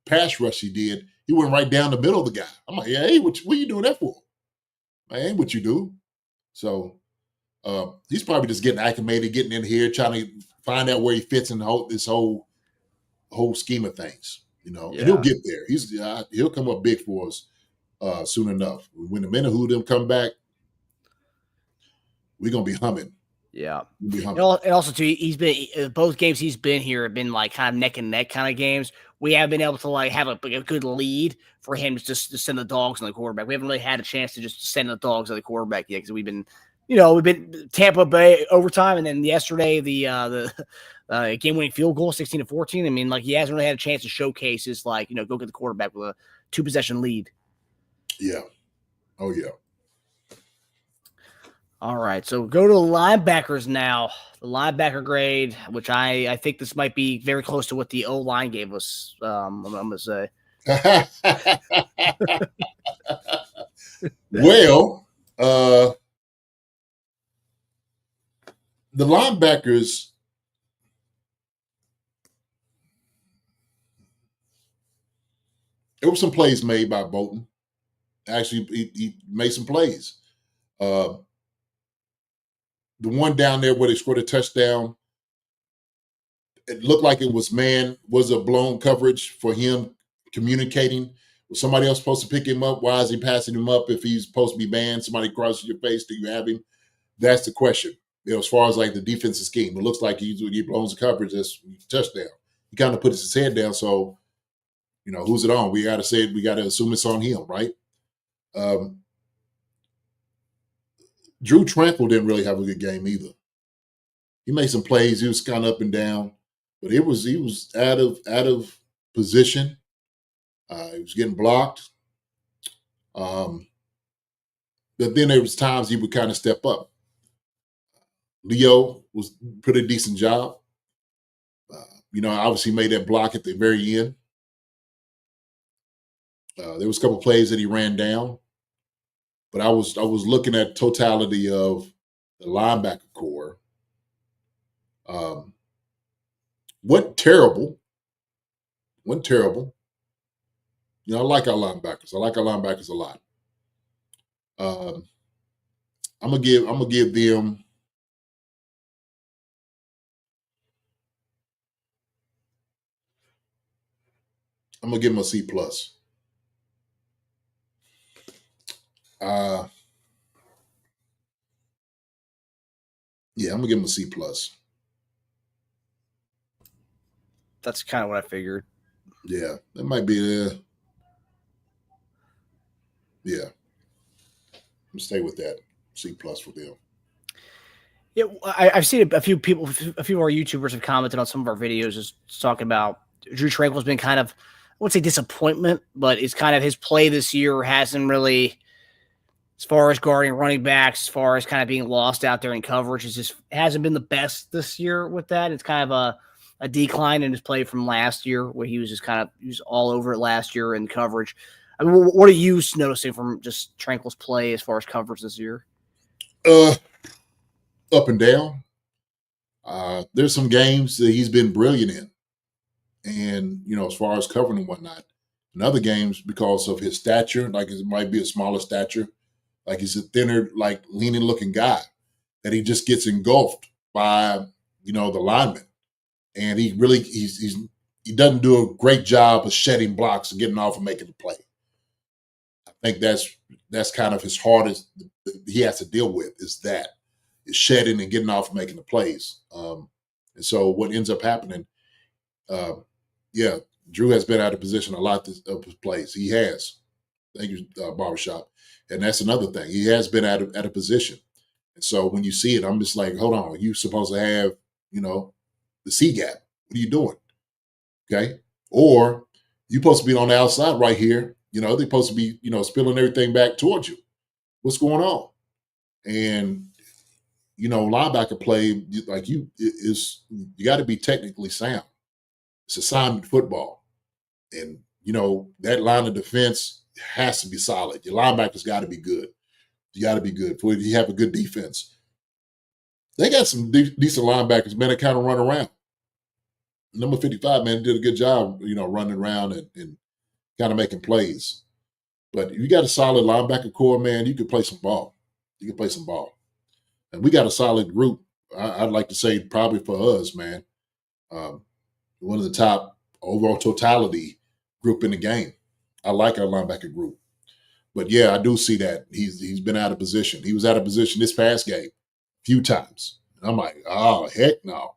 pass rush he did, he went right down the middle of the guy. I'm like, hey, what are you doing that for? That ain't what you do. So he's probably just getting acclimated, getting in here, trying to find out where he fits in this whole scheme of things. And he'll get there. He'll come up big for us soon enough. When the Menahu them come back, we're gonna be humming. Yeah. And also too, he's been both games he's been here have been like kind of neck and neck kind of games. We haven't been able to have a good lead for him to just send the dogs on the quarterback. We haven't really had a chance to just send the dogs on the quarterback yet because we've been Tampa Bay overtime, and then yesterday the game-winning field goal, 16-14. I mean, he hasn't really had a chance to showcase his go get the quarterback with a 2-possession lead. Yeah. Oh yeah. All right, so go to the linebackers now. The linebacker grade, which I think this might be very close to what the O-line gave us, I'm going to say. Well, the linebackers, there were some plays made by Bolton. Actually, he made some plays. The one down there where they scored a touchdown, it looked like it was a blown coverage for him communicating. Was somebody else supposed to pick him up? Why is he passing him up if he's supposed to be banned? Somebody crosses your face, do you have him? That's the question. As far as the defensive scheme, it looks like he blows the coverage, that's touchdown. he kind of put his head down. So, who's it on? We got to assume it's on him, right? Drew Tranquil didn't really have a good game either. He made some plays. He was kind of up and down, but he was out of position. He was getting blocked. But then there was times he would kind of step up. Leo was pretty decent job. Obviously made that block at the very end. There was a couple plays that he ran down, but I was looking at totality of the linebacker core. Went terrible. I like our linebackers. I like our linebackers a lot. I'm gonna give them. I'm gonna give them a C plus. Yeah, I'm gonna give them a C plus. That's kind of what I figured. Yeah, that might be yeah. I'm stay with that C plus for them. Yeah, I've seen a few people, a few of our YouTubers have commented on some of our videos, just talking about Drew Tranquil's been kind of, I wouldn't say disappointment, but it's kind of his play this year hasn't really, as far as guarding running backs, as far as kind of being lost out there in coverage, it just hasn't been the best this year with that. It's kind of a decline in his play from last year, where he was just he was all over it last year in coverage. I mean, what are you noticing from just Tranquil's play as far as coverage this year? Up and down. There's some games that he's been brilliant in. And, as far as covering and whatnot. In other games, because of his stature, like it might be a smaller stature, like he's a thinner, like leaning looking guy, that he just gets engulfed by, the lineman. And he doesn't do a great job of shedding blocks and getting off and making the play. I think that's kind of his hardest he has to deal with is shedding and getting off and making the plays. And so what ends up happening, Drew has been out of position a lot of his plays. He has. Thank you, Barbershop. And that's another thing. He has been out of position. And so when you see it, I'm just like, hold on. You're supposed to have, the C gap. What are you doing? Okay. Or you're supposed to be on the outside right here. They're supposed to be, spilling everything back towards you. What's going on? And, linebacker play, like you got to be technically sound. It's assignment football. And, that line of defense has to be solid. Your linebackers got to be good. You got to be good. You have a good defense. They got some decent linebackers, man, that kind of run around. Number 55, man, did a good job, running around and kind of making plays. But if you got a solid linebacker core, man, you can play some ball. And we got a solid group. I'd like to say probably for us, man, one of the top overall totality group in the game. I like our linebacker group. But, yeah, I do see that. He's been out of position. He was out of position this past game a few times. And I'm like, oh, heck no.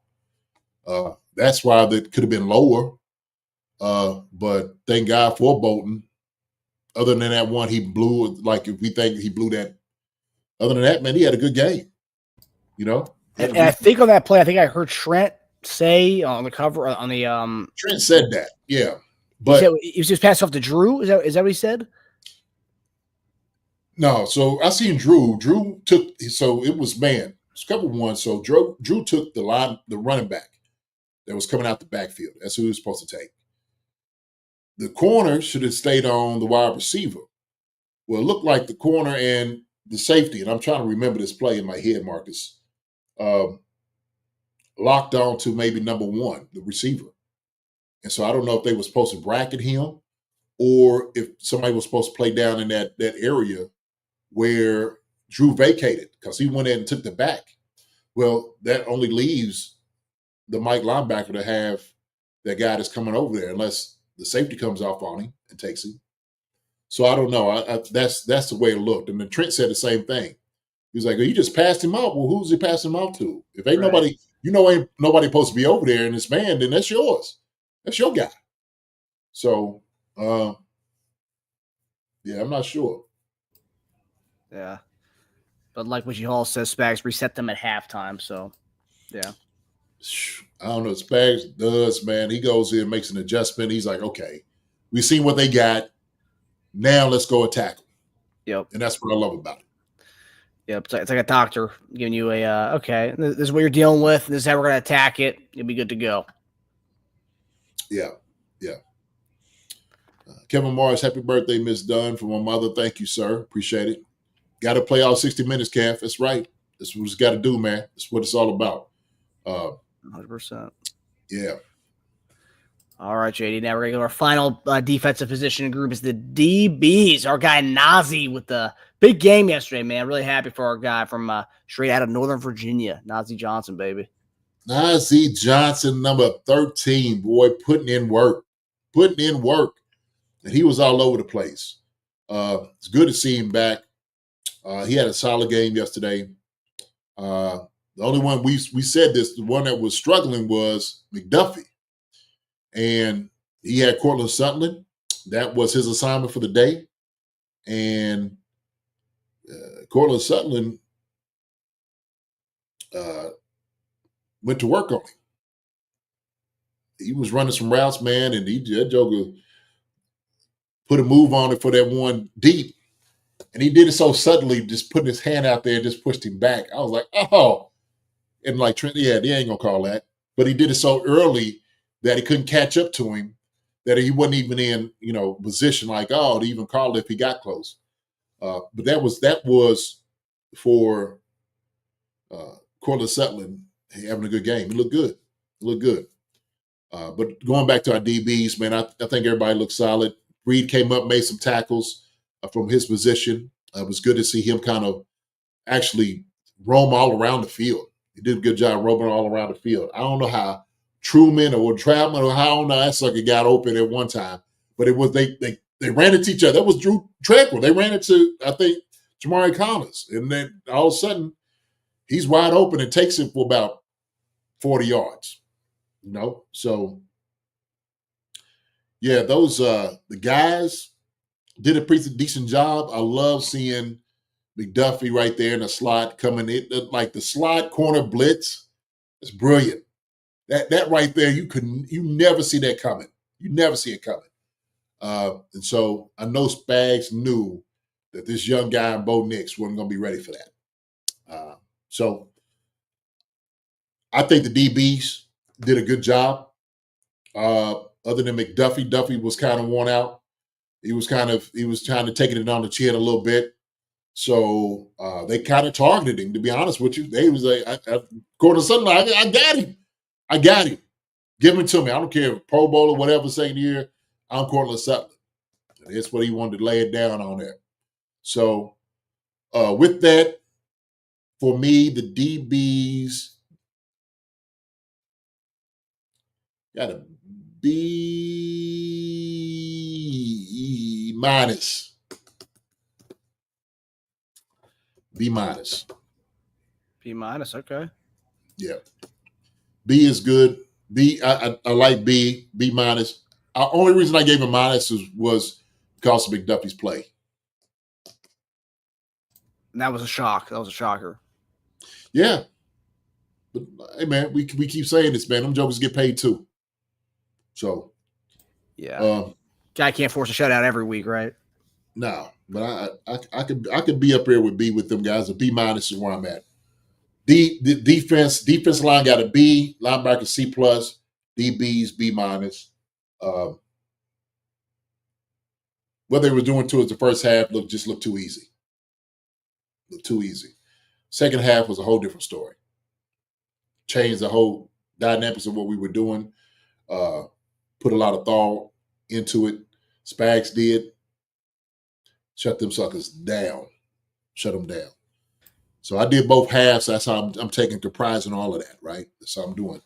That's why that could have been lower. But thank God for Bolton. Other than that one, he blew, like if we think he blew that. Other than that, man, he had a good game. And I think on that play, I think I heard Trent say on the cover on the Trent said that, yeah. But he was just passing off to Drew. Is that what he said? No, so I seen Drew. Drew took it was it's a couple ones. So Drew took the running back that was coming out the backfield. That's who he was supposed to take. The corner should have stayed on the wide receiver. Well, it looked like the corner and the safety, and I'm trying to remember this play in my head, Marcus, locked on to maybe number one, the receiver. And so I don't know if they were supposed to bracket him or if somebody was supposed to play down in that area where Drew vacated because he went in and took the back. Well, that only leaves the Mike linebacker to have that guy that's coming over there unless the safety comes off on him and takes him. So I don't know. That's the way it looked. And then Trent said the same thing. He was like, well, you just passed him off. Well, who's he passing him off to? If ain't nobody, ain't nobody supposed to be over there in this man, then that's yours. That's your guy. So, yeah, I'm not sure. Yeah. But like what Hall says, Spags reset them at halftime. So, yeah. I don't know. Spags does, man. He goes in, makes an adjustment. He's like, okay, we've seen what they got. Now let's go attack them. Yep. And that's what I love about it. Yep. It's like a doctor giving you okay, this is what you're dealing with. This is how we're going to attack it. You'll be good to go. Yeah. Kevin Morris, happy birthday, Miss Dunn, from my mother. Thank you, sir. Appreciate it. Got to play all 60 minutes, Kev. That's right. That's what it's got to do, man. That's what it's all about. 100%. Yeah. All right, JD. Now we're going to go to our final defensive position group is the DBs. Our guy Nazi with the big game yesterday, man. Really happy for our guy from straight out of Northern Virginia, Nazi Johnson, baby. Nazi Johnson, number 13, boy, putting in work. And he was all over the place. It's good to see him back. He had a solid game yesterday. The only one we said this, the one that was struggling was McDuffie. And he had Cortland Sutton. That was his assignment for the day. And Cortland Sutton went to work on him. He was running some routes, man, and that joker put a move on it for that one deep. And he did it so suddenly, just putting his hand out there and just pushed him back. I was like, oh. And like, Trent, yeah, they ain't going to call that. But he did it so early that he couldn't catch up to him, that he wasn't even in, position like, to even call it if he got close. But that was for Cortland Sutton having a good game. It looked good. But going back to our DBs, man, I think everybody looked solid. Reed came up, made some tackles from his position. It was good to see him kind of actually roam all around the field. He did a good job roaming all around the field. I don't know how Truman or Troutman or how that sucker got open at one time, but it was they ran into each other. That was Drew Tranquil. They ran into, I think, Jamari Collins. And then all of a sudden, he's wide open and takes it for about 40 yards. So yeah, those the guys did a pretty decent job. I love seeing McDuffie right there in the slot coming in, like the slot corner blitz. It's brilliant. That right there, you never see that coming. You never see it coming. And so I know Spags knew that this young guy in Bo Nix wasn't going to be ready for that. So I think the DBs did a good job. Other than McDuffie, Duffy was kind of worn out. He was kind of taking it on the chin a little bit. So they kind of targeted him, to be honest with you. They was like, according to something, I got him. Give him to me. I don't care if Pro Bowl or whatever, second year, I'm Cortland Sutton. That's what he wanted to lay it down on there. So with that, for me, the DBs got a B minus. B minus. B minus, okay. Yeah. B is good. I like B. B minus. The only reason I gave him minus was because of McDuffie's play. And that was a shock. That was a shocker. Yeah. But hey man, we keep saying this, man. Them jokers get paid too. So yeah. Guy can't force a shutout every week, right? No. But I could be up here with B with them guys. A B minus is where I'm at. The defense line got a B, linebacker C plus, DBs B minus. What they were doing to us the first half looked too easy. Looked too easy. Second half was a whole different story. Changed the whole dynamics of what we were doing. Put a lot of thought into it. Spags did. Shut them suckers down. Shut them down. So I did both halves. That's how I'm taking comprising all of that, right? That's how I'm doing.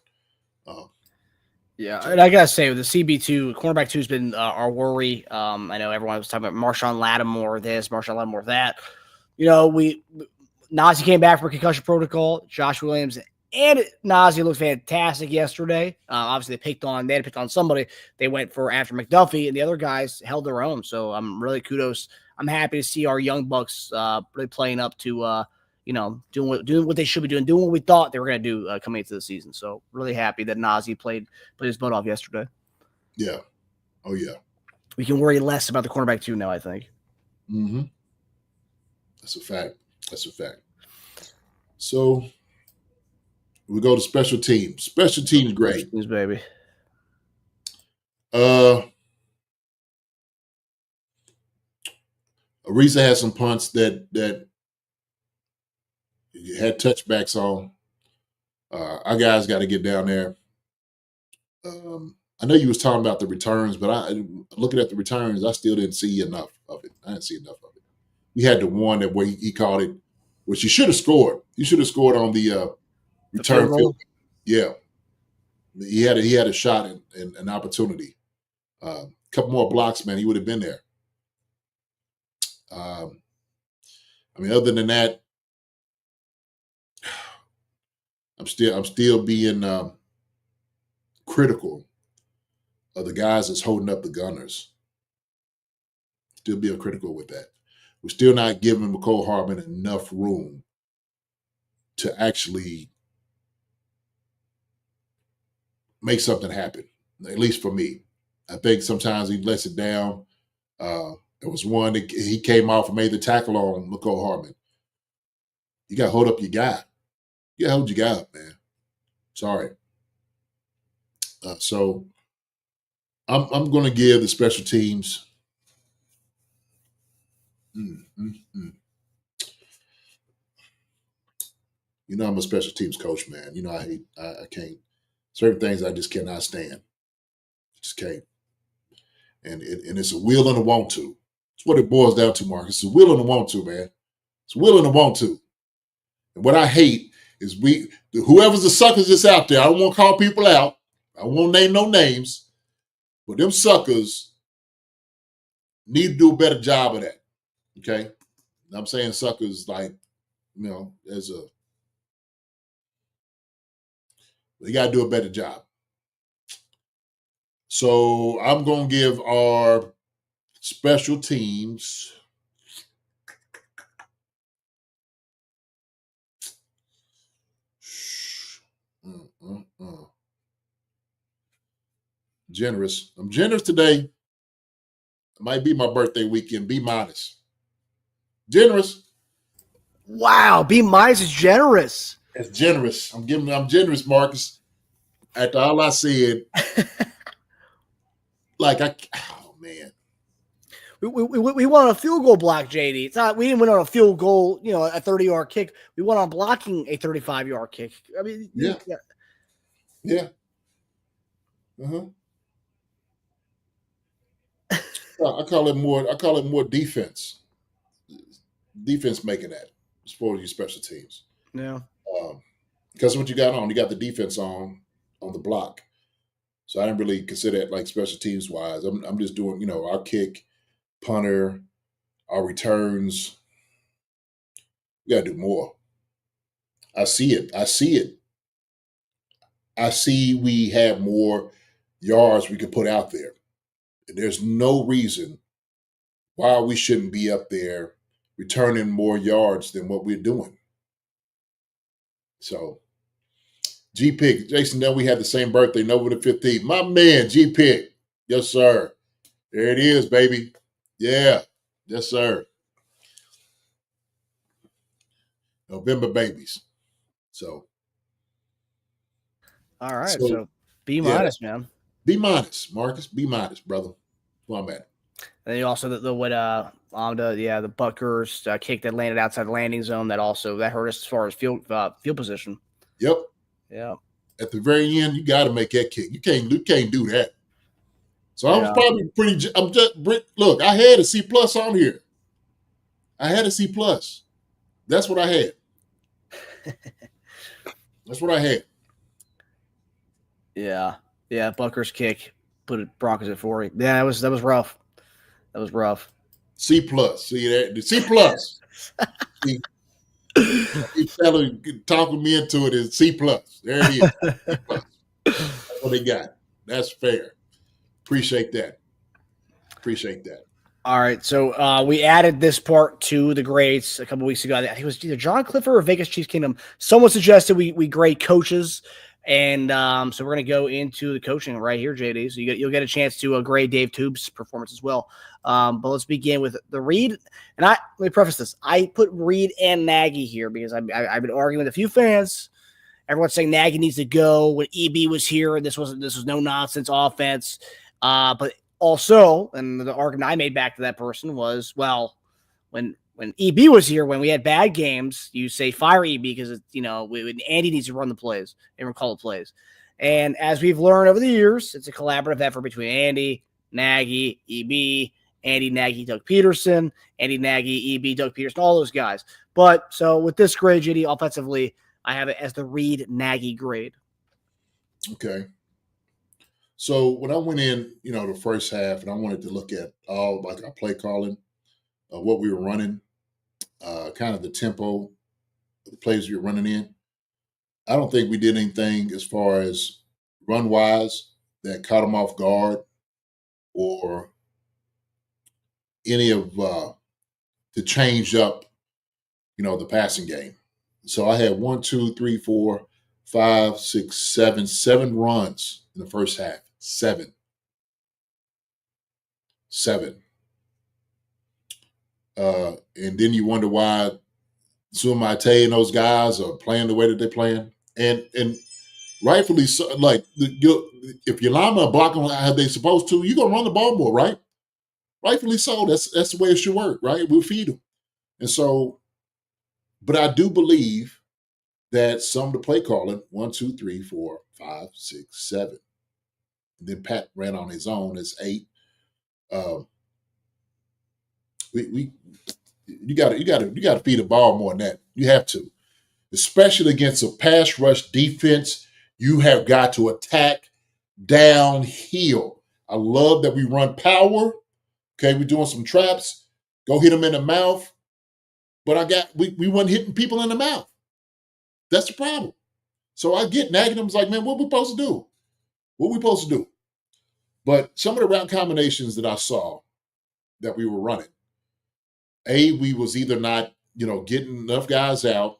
Yeah, and I gotta say, with the CB2, cornerback 2 has been our worry. I know everyone was talking about Marshawn Lattimore this, Marshawn Lattimore that. Nazi came back from concussion protocol. Josh Williams And Nazi looked fantastic yesterday. Obviously, they had picked on somebody. They went for after McDuffie, and the other guys held their own. So I'm really kudos. I'm happy to see our young bucks really playing up to doing what they should be doing what we thought they were going to do coming into the season. So really happy that Nazi played his butt off yesterday. Yeah. Oh yeah. We can worry less about the cornerback too now, I think. Mm-hmm. That's a fact. So we go to special teams. Special teams, great. Special teams, baby. Ariza had some punts that had touchbacks on. Our guys got to get down there. I know you was talking about the returns, but looking at the returns, I still didn't see enough of it. I didn't see enough of it. We had the one that where he called it, which he should have scored. He should have scored on the return field. Yeah, he had a shot and an opportunity. A couple more blocks, man, he would have been there. Other than that, I'm still being critical of the guys that's holding up the Gunners. Still being critical with that. We're still not giving McCole Hardman enough room to actually make something happen, at least for me. I think sometimes he lets it down. There was one that he came off and made the tackle on McCole Hardman. You got to hold up your guy. You got to hold your guy up, man. Sorry. So I'm going to give the special teams. You know, I'm a special teams coach, man. You know, I can't, certain things I just cannot stand. Just can't. And it's a will and a want to. It's what it boils down to, Marcus. It's a will and a want to, man. It's a will and a want to. And what I hate is whoever's the suckers that's out there, I don't want to call people out. I won't name no names. But them suckers need to do a better job of that. Okay? And I'm saying suckers like, they got to do a better job. So I'm going to give our special teams generous. I'm generous today. It might be my birthday weekend. B-. Generous. Wow, B- is generous. It's generous. I'm generous, Marcus. After all I said, oh man. We won on a field goal block, JD. It's not we didn't win on a field goal, a 30-yard kick. We won on blocking a 35-yard kick. I mean, yeah. I call it more defense. Defense making that as far as your special teams. Yeah. Because what you got on, you got the defense on the block. So I didn't really consider it like special teams wise. I'm just doing, our kick, punter, our returns. We got to do more. I see it. I see we have more yards we can put out there. And there's no reason why we shouldn't be up there returning more yards than what we're doing. So, G-Pick, Jason Dunn, we had the same birthday, November the 15th. My man, G-Pick. Yes, sir. There it is, baby. Yeah. Yes, sir. November babies. So. All right. So B-, man. B-, Marcus. B-, brother. Well, I'm at it. And then you also the Buckers kick that landed outside the landing zone that hurt us as far as field position. Yep. Yeah. At the very end, you got to make that kick. You can't do that. So I was probably look, I had a C+ on here. I had a C+. That's what I had. That's what I had. Yeah. Yeah. Bucker's kick put it Broncos at 4. Yeah, that was rough. That was rough. C+. See that? The C+. See, You talking me into it is C+. There it is. C+. That's what they got. That's fair. Appreciate that. All right, so we added this part to the grades a couple weeks ago. I think it was either John Clifford or Vegas Chiefs Kingdom. Someone suggested we grade coaches, and so we're going to go into the coaching right here, JD. So you'll get a chance to grade Dave Tube's performance as well. But let's begin with the Reed. And let me preface this: I put Reed and Nagy here because I've been arguing with a few fans. Everyone's saying Nagy needs to go when EB was here, and this was no nonsense offense. But also, and the argument I made back to that person was, well, when EB was here, when we had bad games, you say fire EB because Andy needs to run the plays and call the plays. And as we've learned over the years, it's a collaborative effort between Andy, Nagy, EB, Andy, Nagy, Doug Peterson, Andy, Nagy, EB, Doug Peterson, all those guys. But so with this grade, JD, offensively, I have it as the Reed Nagy grade. Okay. So when I went in, the first half, and I wanted to look at all like our play calling, what we were running, kind of the tempo, the plays we were running in. I don't think we did anything as far as run wise that caught them off guard or any of to change up, the passing game. So I had 1, 2, 3, 4, 5, 6, 7 runs in the first half. 7. And then you wonder why Sumate and those guys are playing the way that they're playing. And rightfully so, like if your linemen are blocking how they're supposed to, you're going to run the ball more, right? Rightfully so. That's the way it should work, right? We'll feed them. And so, but I do believe that some of the play calling, 1, 2, 3, 4, 5, 6, 7. And then Pat ran on his own as 8. You got to feed the ball more than that. You have to, especially against a pass rush defense. You have got to attack downhill. I love that we run power. Okay, we're doing some traps. Go hit them in the mouth. But we weren't hitting people in the mouth. That's the problem. So I get nagging them. It's like, man, what we supposed to do? But some of the route combinations that I saw that we were running, we was either not, getting enough guys out,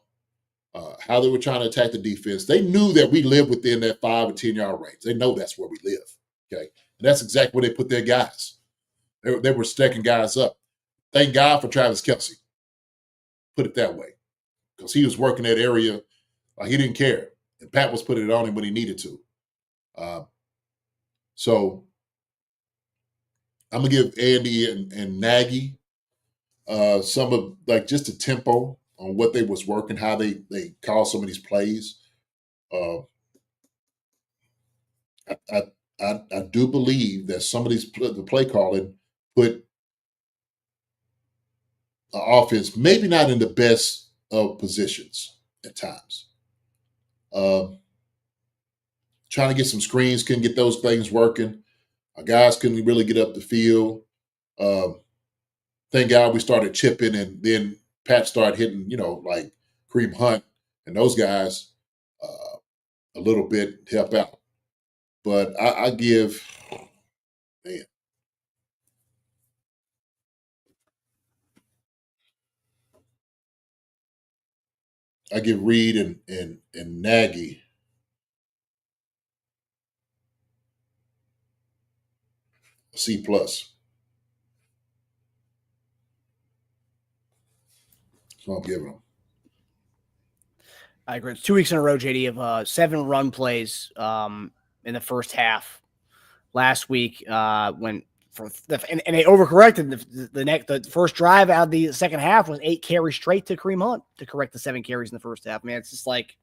how they were trying to attack the defense. They knew that we lived within that 5 or 10 yard range. They know that's where we live. Okay. And that's exactly where they put their guys. They were stacking guys up. Thank God for Travis Kelce. Put it that way. Because he was working that area. He didn't care. And Pat was putting it on him when he needed to. So I'm going to give Andy and Nagy some of just the tempo on what they was working, how they call some of these plays. I do believe that some of the play calling put offense maybe not in the best of positions at times. Trying to get some screens, couldn't get those things working. Our guys couldn't really get up the field. Thank God we started chipping, and then Pat started hitting, like Kareem Hunt and those guys a little bit help out. But I give, man. I give Reed and Nagy a C+. So I'm giving them. I agree. It's 2 weeks in a row, JD, of 7 run plays in the first half. Last week, and they overcorrected. The first drive out of the second half was 8 carries straight to Kareem Hunt to correct the 7 carries in the first half. Man, it's just like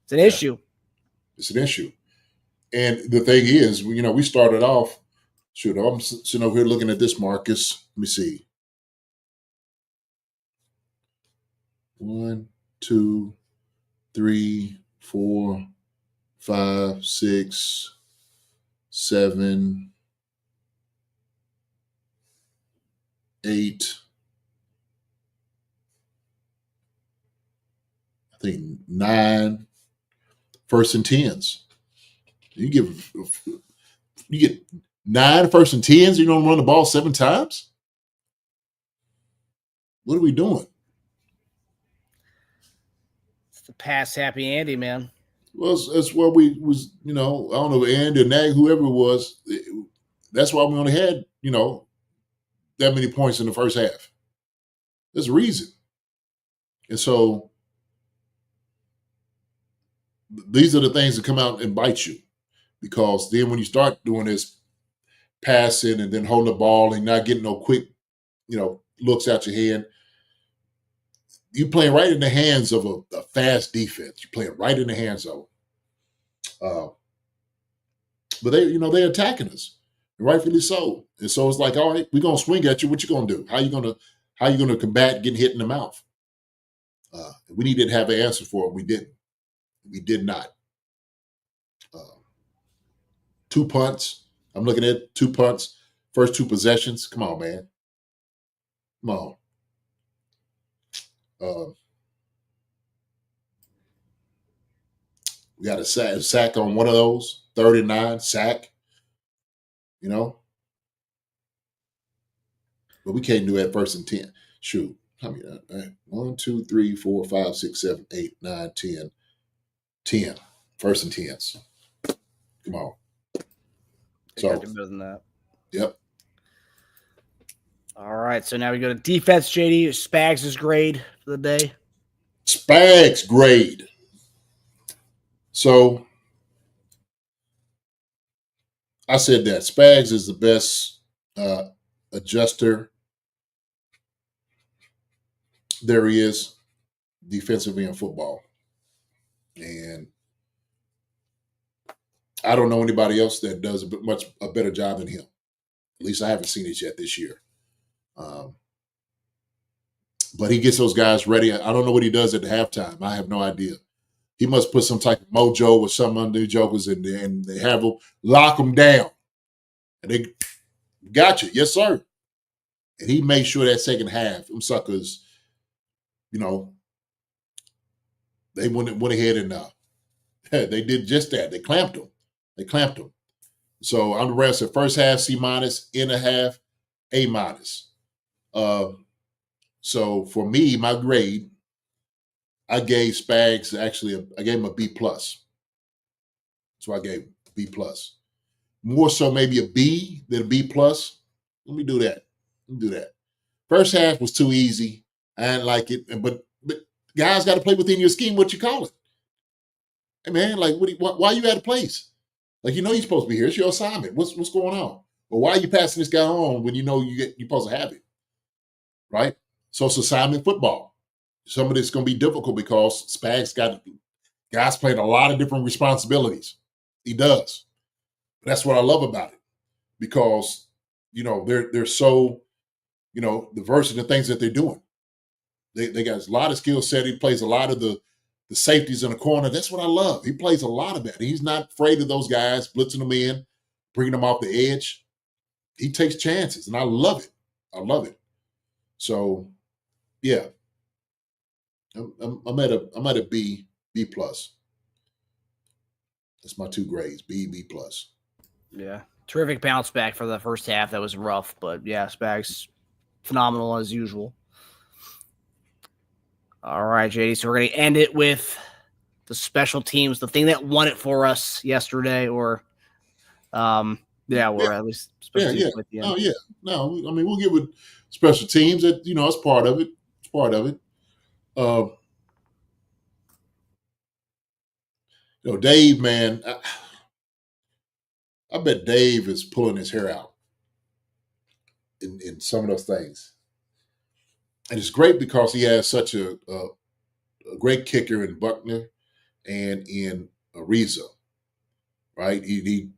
it's an issue. It's an issue. And the thing is, we started off. Shoot, I'm sitting over here looking at this, Marcus. Let me see. 1, 2, 3, 4, 5, 6, 7, 8, I think 9 first and 10s. You get 9 first and 10s. You don't run the ball 7 times. What are we doing? It's the pass happy Andy, man. Well, that's where we was. I don't know, Andy or Nag, whoever it was. That's why we only had that many points in the first half. There's a reason. And so these are the things that come out and bite you, because then when you start doing this passing and then holding the ball and not getting no quick, looks out your hand, you're playing right in the hands of a fast defense. You're playing right in the hands of them. But they're attacking us, and rightfully so. And so it's like, all right, we're gonna swing at you. What you gonna do? How you gonna combat getting hit in the mouth? We needed to have an answer for it. We didn't. We did not. 2 punts. I'm looking at 2 punts, first 2 possessions. Come on, man. Come on. We got a sack on one of those, 3rd and 9, sack. But we can't do that 1st and 10. Shoot. How many? 1, 2, 3, 4, 5, 6, 7, 8, 9, 10. 10. 1st and 10s. Come on. So better than that. Yep. All right. So now we go to defense, JD. Spags' grade for the day. Spags grade. So I said that Spags is the best adjuster there is defensively in football. And I don't know anybody else that does a better job than him. At least I haven't seen it yet this year. But he gets those guys ready. I don't know what he does at the halftime. I have no idea. He must put some type of mojo with some under the jokers and they have them lock them down. And they got you. Yes, sir. And he made sure that second half, them suckers, they went ahead and they did just that. They clamped them. So I'm the rest of first half, C-, in a half, A-. So for me, my grade, I gave Spags I gave him a B+. So I gave B+. More so maybe a B than a B+. Let me do that. First half was too easy. I didn't like it. But guys got to play within your scheme, what you call it. Hey, man, like, why you out of place? Like, you're supposed to be here. It's your assignment. What's going on? Or why are you passing this guy on when you're supposed to have it? Right? So it's assignment football. Some of this is going to be difficult because Spags got guys playing a lot of different responsibilities. He does. That's what I love about it, because they're so diverse in the things that they're doing. They got a lot of skill set. He plays a lot of the safeties in the corner. That's what I love. He plays a lot of that. He's not afraid of those guys blitzing them in, bringing them off the edge. He takes chances, and I love it. So, yeah, I'm at a B+. That's my 2 grades, B+. Yeah. Terrific bounce back for the first half. That was rough, but yeah, Spags, phenomenal as usual. All right, JD. So we're going to end it with the special teams, the thing that won it for us yesterday, or at least special teams with the end. Oh, yeah. No, I mean, we'll give it special teams. That it's part of it. It's part of it. Dave, man, I bet Dave is pulling his hair out in some of those things. And it's great because he has such a great kicker in Buckner and in Ariza, right? He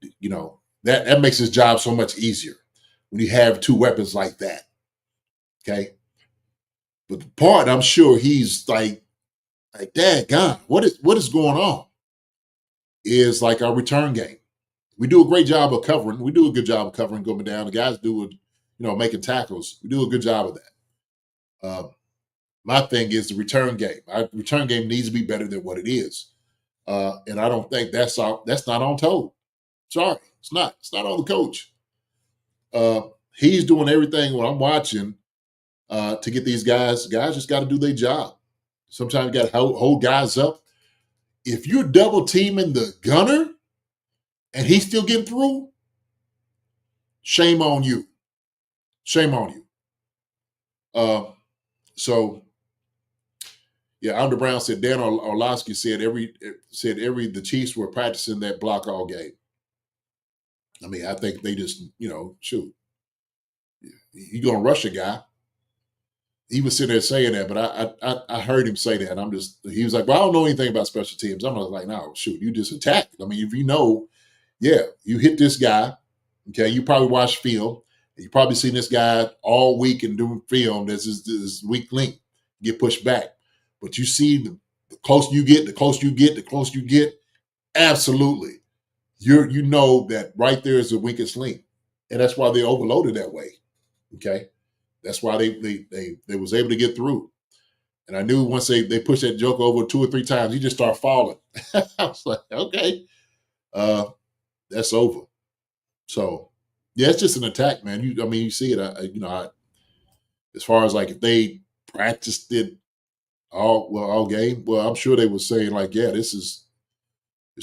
that makes his job so much easier when you have 2 weapons like that. Okay. But the part I'm sure he's like, Dad, God, what is going on? Is like our return game. We do a great job of covering. We do a good job of covering going down. The guys do, making tackles. We do a good job of that. My thing is the return game. Our return game needs to be better than what it is. And I don't think that's not on Toad. Sorry, it's not. It's not on the coach. He's doing everything when I'm watching to get these guys. Guys just got to do their job. Sometimes you got to hold guys up. If you're double teaming the gunner and he's still getting through, shame on you. Shame on you. So, yeah, Andre Brown said Dan Orlovsky said the Chiefs were practicing that block all game. I mean, I think they just, shoot, you're going to rush a guy. He was sitting there saying that, but I heard him say that. And he was like, well, I don't know anything about special teams. I'm like, no, shoot, you just attacked. I mean, if you know, yeah, you hit this guy, okay, you probably watched film. You probably seen this guy all week and doing film. This is this weak link, get pushed back. But you see the closer you get, the closer you get, absolutely. You know that right there is the weakest link. And that's why they overloaded that way. Okay. That's why they was able to get through. And I knew once they pushed that joke over 2 or 3 times, he just started falling. I was like, okay, that's over. So, yeah, it's just an attack, man. You see it. As far as like if they practiced it all game, well, I'm sure they were saying like, yeah, this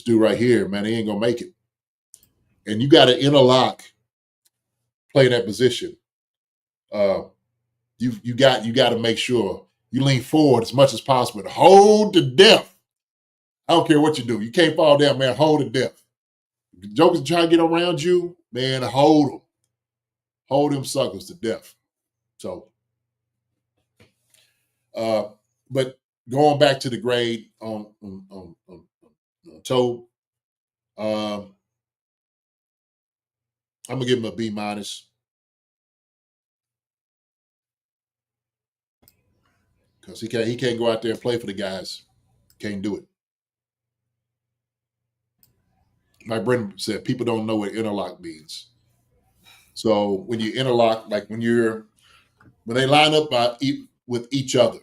dude right here, man, he ain't gonna make it. And you got to interlock, play that position. You got to make sure you lean forward as much as possible. Hold to death. I don't care what you do. You can't fall down, man. Hold to death. The jokers trying to get around you, man. Hold them. Hold them suckers to death. So, but going back to the grade on Toad, I'm gonna give him a B-. Because he can't go out there and play for the guys. Can't do it. Like Brendan said, people don't know what interlock means. So when you interlock, like when they line up with each other,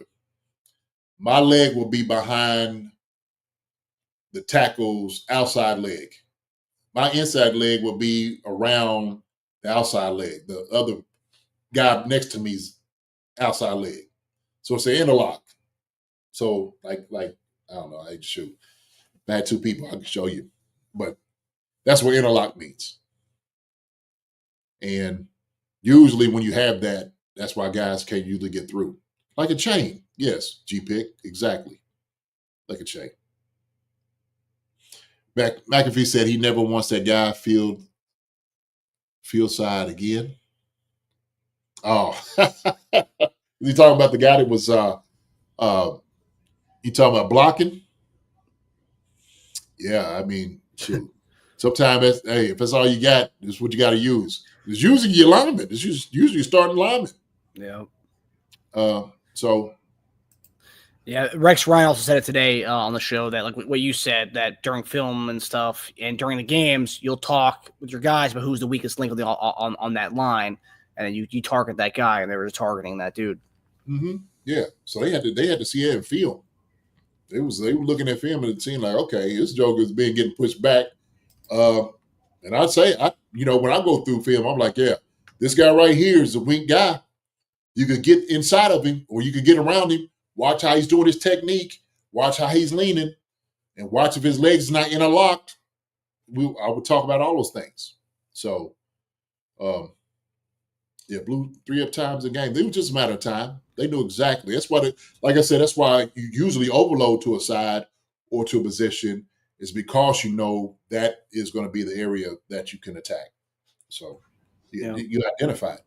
my leg will be behind the tackle's outside leg. My inside leg will be around the outside leg. The other guy next to me's outside leg. So it's an interlock. So like I don't know, I shoot. If I had 2 people, I can show you. But that's what interlock means. And usually when you have that, that's why guys can't usually get through. Like a chain. Yes, G-Pick, exactly. Like a chain. McAfee said he never wants that guy field side again. Oh. You talking about the guy that was you talking about blocking? Yeah, I mean, shoot. Sometimes if that's all you got, this is what you got to use. It's usually your lineman. It's usually starting lineman. Yeah. So. Yeah, Rex Ryan also said it today on the show that like what you said, that during film and stuff and during the games, you'll talk with your guys about who's the weakest link on that line, and then you target that guy, and they were just targeting that dude. Mm-hmm. Yeah, so they had to see it in film. They were looking at film and it seemed like, okay, this Joker's getting pushed back. And I'd say, when I go through film, I'm like, yeah, this guy right here is a weak guy. You could get inside of him or you could get around him. Watch how he's doing his technique. Watch how he's leaning. And watch if his legs is not interlocked. I would talk about all those things. So, blew 3 up times a game. It was just a matter of time. They knew exactly. That's why, like I said, that's why you usually overload to a side or to a position is because you know that is going to be the area that you can attack. So you identify it.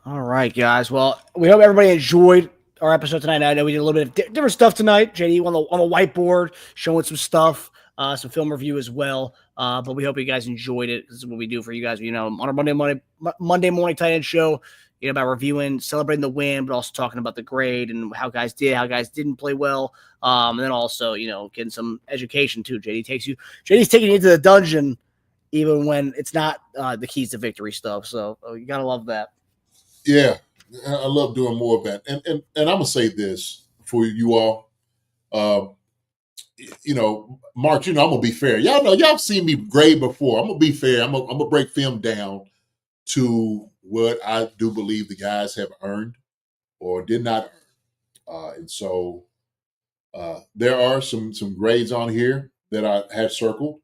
All right, guys. Well, we hope everybody enjoyed our episode tonight. I know we did a little bit of different stuff tonight. JD on the whiteboard showing some stuff, some film review as well. But we hope you guys enjoyed it. This is what we do for you guys. On our Monday morning tight end show, about reviewing, celebrating the win, but also talking about the grade and how guys did, how guys didn't play well. And then also, getting some education too. JD's taking you into the dungeon, even when it's not the keys to victory stuff. So you gotta love that. Yeah. I love doing more of that. And I'm gonna say this for you all. Uh, Mark, I'm gonna be fair. Y'all know y'all seen me grade before. I'm gonna be fair. I'm gonna break film down to what I do believe the guys have earned or did not earn. And so there are some grades on here that I have circled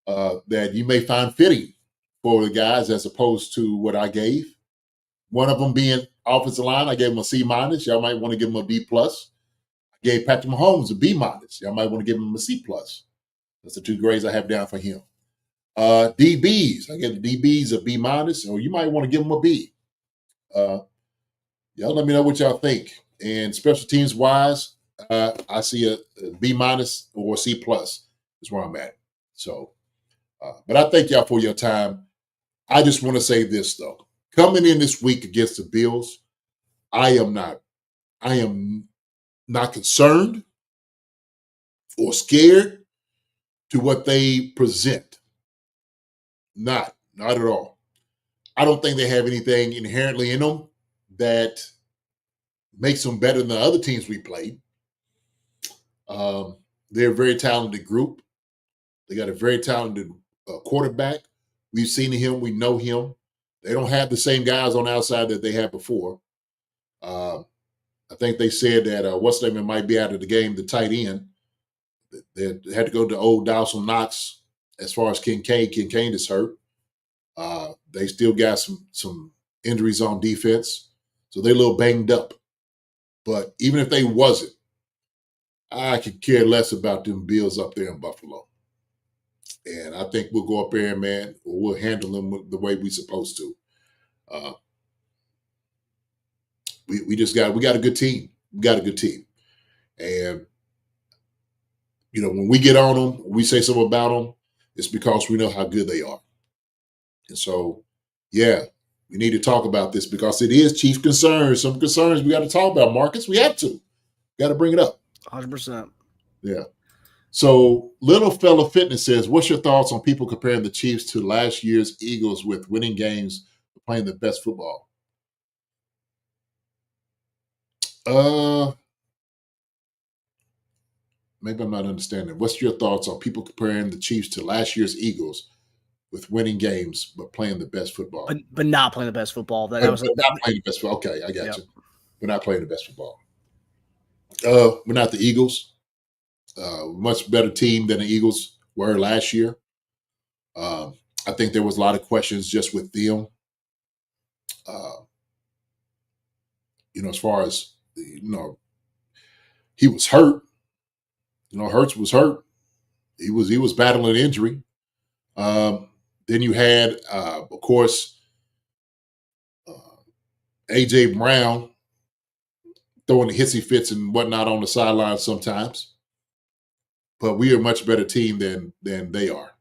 that you may find fitting for the guys as opposed to what I gave. One of them being offensive line, I gave him a C minus. Y'all might want to give him a B plus. I gave Patrick Mahomes a B minus. Y'all might want to give him a C plus. That's the two grades I have down for him. DBs, I gave the DBs a B minus, or you might want to give them a B. Y'all let me know what y'all think. And special teams wise, I see a B minus or a C plus is where I'm at. So, but I thank y'all for your time. I just want to say this though. Coming in this week against the Bills, I am not concerned or scared to what they present. Not at all. I don't think they have anything inherently in them that makes them better than the other teams we played. They're a very talented group. They got a very talented quarterback. We've seen him. We know him. They don't have the same guys on the outside that they had before. I think they said that what's name might be out of the game, the tight end. They had to go to old Dawson Knox as far as Kincaid. Kincaid is hurt. They still got some injuries on defense. So they're a little banged up. But even if they wasn't, I could care less about them Bills up there in Buffalo. And I think we'll go up there, man, or we'll handle them the way we're supposed to. We got a good team. We got a good team. And, when we get on them, we say something about them, it's because we know how good they are. And so, yeah, we need to talk about this because it is chief concerns. Some concerns we got to talk about, Marcus. We have to. Got to bring it up. 100%. Yeah. So Little Fella Fitness says, what's your thoughts on people comparing the Chiefs to last year's Eagles with winning games, playing the best football? Maybe I'm not understanding. What's your thoughts on people comparing the Chiefs to last year's Eagles with winning games but playing the best football? But not playing the best football. That was not playing the best football. Okay, I got you. We're not playing the best football. We're not the Eagles. Much better team than the Eagles were last year. I think there was a lot of questions just with them. As far as he was hurt. Hurts was hurt. He was battling injury. Then you had, of course, A.J. Brown throwing the hissy fits and whatnot on the sideline sometimes. But we are a much better team than they are.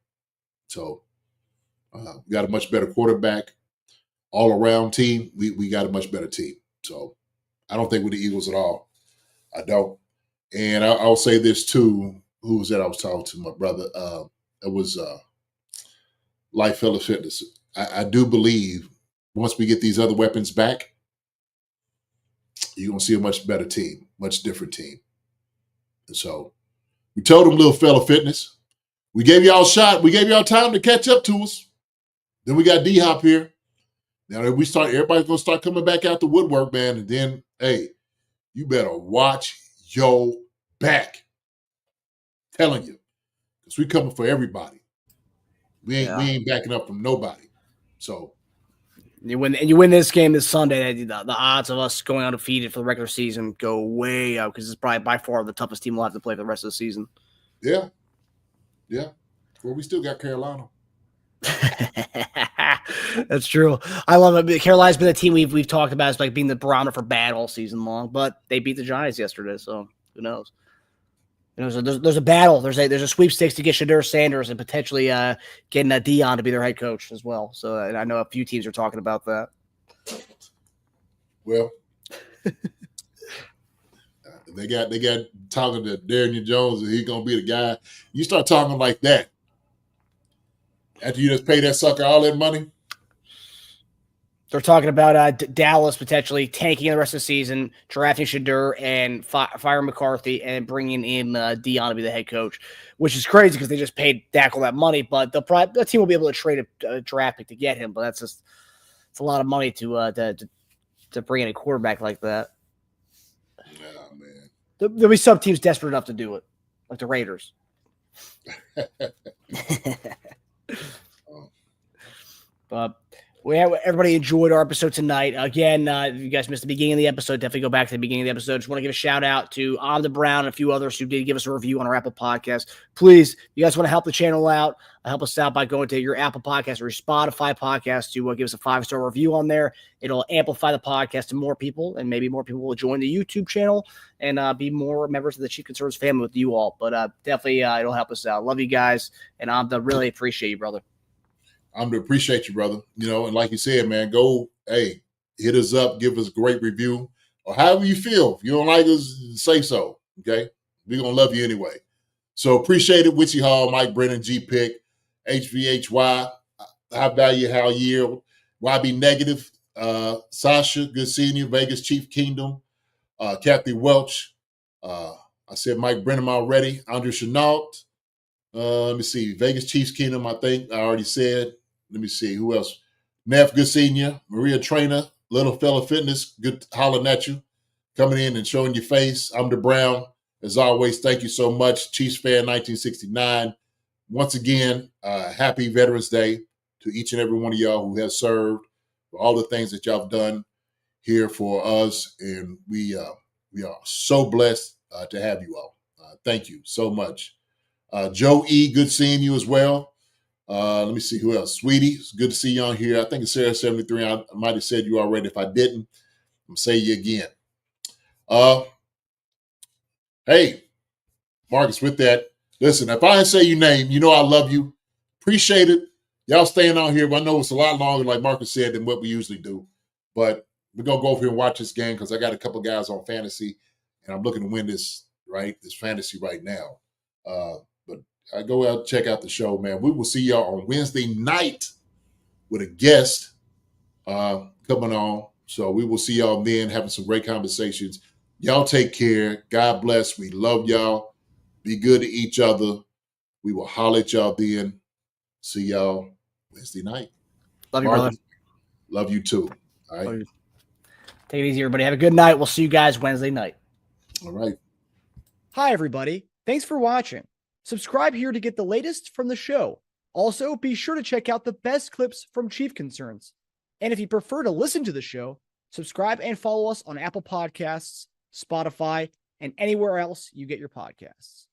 So we got a much better quarterback, all-around team. We got a much better team. So I don't think we're the Eagles at all. I don't. And I'll say this too. Who was that I was talking to? My brother. It was Life Fella Fitness. I do believe once we get these other weapons back, you're going to see a much better team, much different team. And so we told them, Little Fella Fitness, we gave y'all a shot. We gave y'all time to catch up to us. Then we got D-Hop here. Now that everybody's going to start coming back out the woodwork, man. And then, hey, you better watch your back. Telling you. Because we coming for everybody. We ain't backing up from nobody. So you win this game this Sunday, the odds of us going undefeated for the regular season go way up because it's probably by far the toughest team we'll have to play for the rest of the season. Yeah. Yeah. Well, we still got Carolina. That's true. I love it. Carolina's been a team we've talked about as like being the barometer for bad all season long, but they beat the Giants yesterday, so who knows? There's a battle. There's a sweepstakes to get Shadur Sanders and potentially getting Dion to be their head coach as well. So I know a few teams are talking about that. Well, they got talking to Daniel Jones and he's gonna be the guy. You start talking like that after you just pay that sucker all that money. They're talking about Dallas potentially tanking the rest of the season, drafting Shadur and firing McCarthy and bringing in Dion to be the head coach, which is crazy because they just paid Dak all that money. But the team will be able to trade a draft pick to get him. But it's a lot of money to bring in a quarterback like that. Yeah, man. There'll be some teams desperate enough to do it, like the Raiders. But everybody enjoyed our episode tonight. Again, if you guys missed the beginning of the episode, definitely go back to the beginning of the episode. Just want to give a shout out to On the Brown and a few others who did give us a review on our Apple Podcast. Please, if you guys want to help the channel out, help us out by going to your Apple Podcast or your Spotify podcast to give us a 5-star review on there. It'll amplify the podcast to more people, and maybe more people will join the YouTube channel and be more members of the Chief Concerns family with you all. But definitely, it'll help us out. Love you guys, and I really appreciate you, brother. I'm to appreciate you, brother. And like you said, man, go, hit us up, give us a great review, or however you feel. If you don't like us, say so, okay? We're going to love you anyway. So appreciate it, Witchy Hall, Mike Brennan, G-Pick, HVHY, High Value, Hal Yield, YB Negative, Sasha, good seeing you, Vegas Chief Kingdom, Kathy Welch, I said Mike Brennan already, Andrew Chenault, let me see, Vegas Chiefs Kingdom, I think I already said. Let me see, who else? Neff, good seeing you. Maria Trainer, Little Fella Fitness, good hollering at you. Coming in and showing your face. I'm the Brown. As always, thank you so much. Chiefs fan 1969. Once again, happy Veterans Day to each and every one of y'all who has served, for all the things that y'all have done here for us. And we are so blessed to have you all. Thank you so much. Joe E., good seeing you as well. Let me see who else. Sweetie, it's good to see you on here. I think it's Sarah 73. I might have said you already. If I didn't, I'm going to say you again. Hey, Marcus, with that, listen, if I didn't say your name, you know I love you. Appreciate it. Y'all staying on here. I know it's a lot longer, like Marcus said, than what we usually do. But we're going to go over here and watch this game because I got a couple guys on fantasy, and I'm looking to win this fantasy right now. But I go out, check out the show, man. We will see y'all on Wednesday night with a guest coming on. So we will see y'all then, having some great conversations. Y'all take care. God bless. We love y'all. Be good to each other. We will holler at y'all then. See y'all Wednesday night. Love you, brother. Love you too. All right. Take it easy, everybody. Have a good night. We'll see you guys Wednesday night. All right. Hi, everybody. Thanks for watching. Subscribe here to get the latest from the show. Also, be sure to check out the best clips from Chief Concerns. And if you prefer to listen to the show, subscribe and follow us on Apple Podcasts, Spotify, and anywhere else you get your podcasts.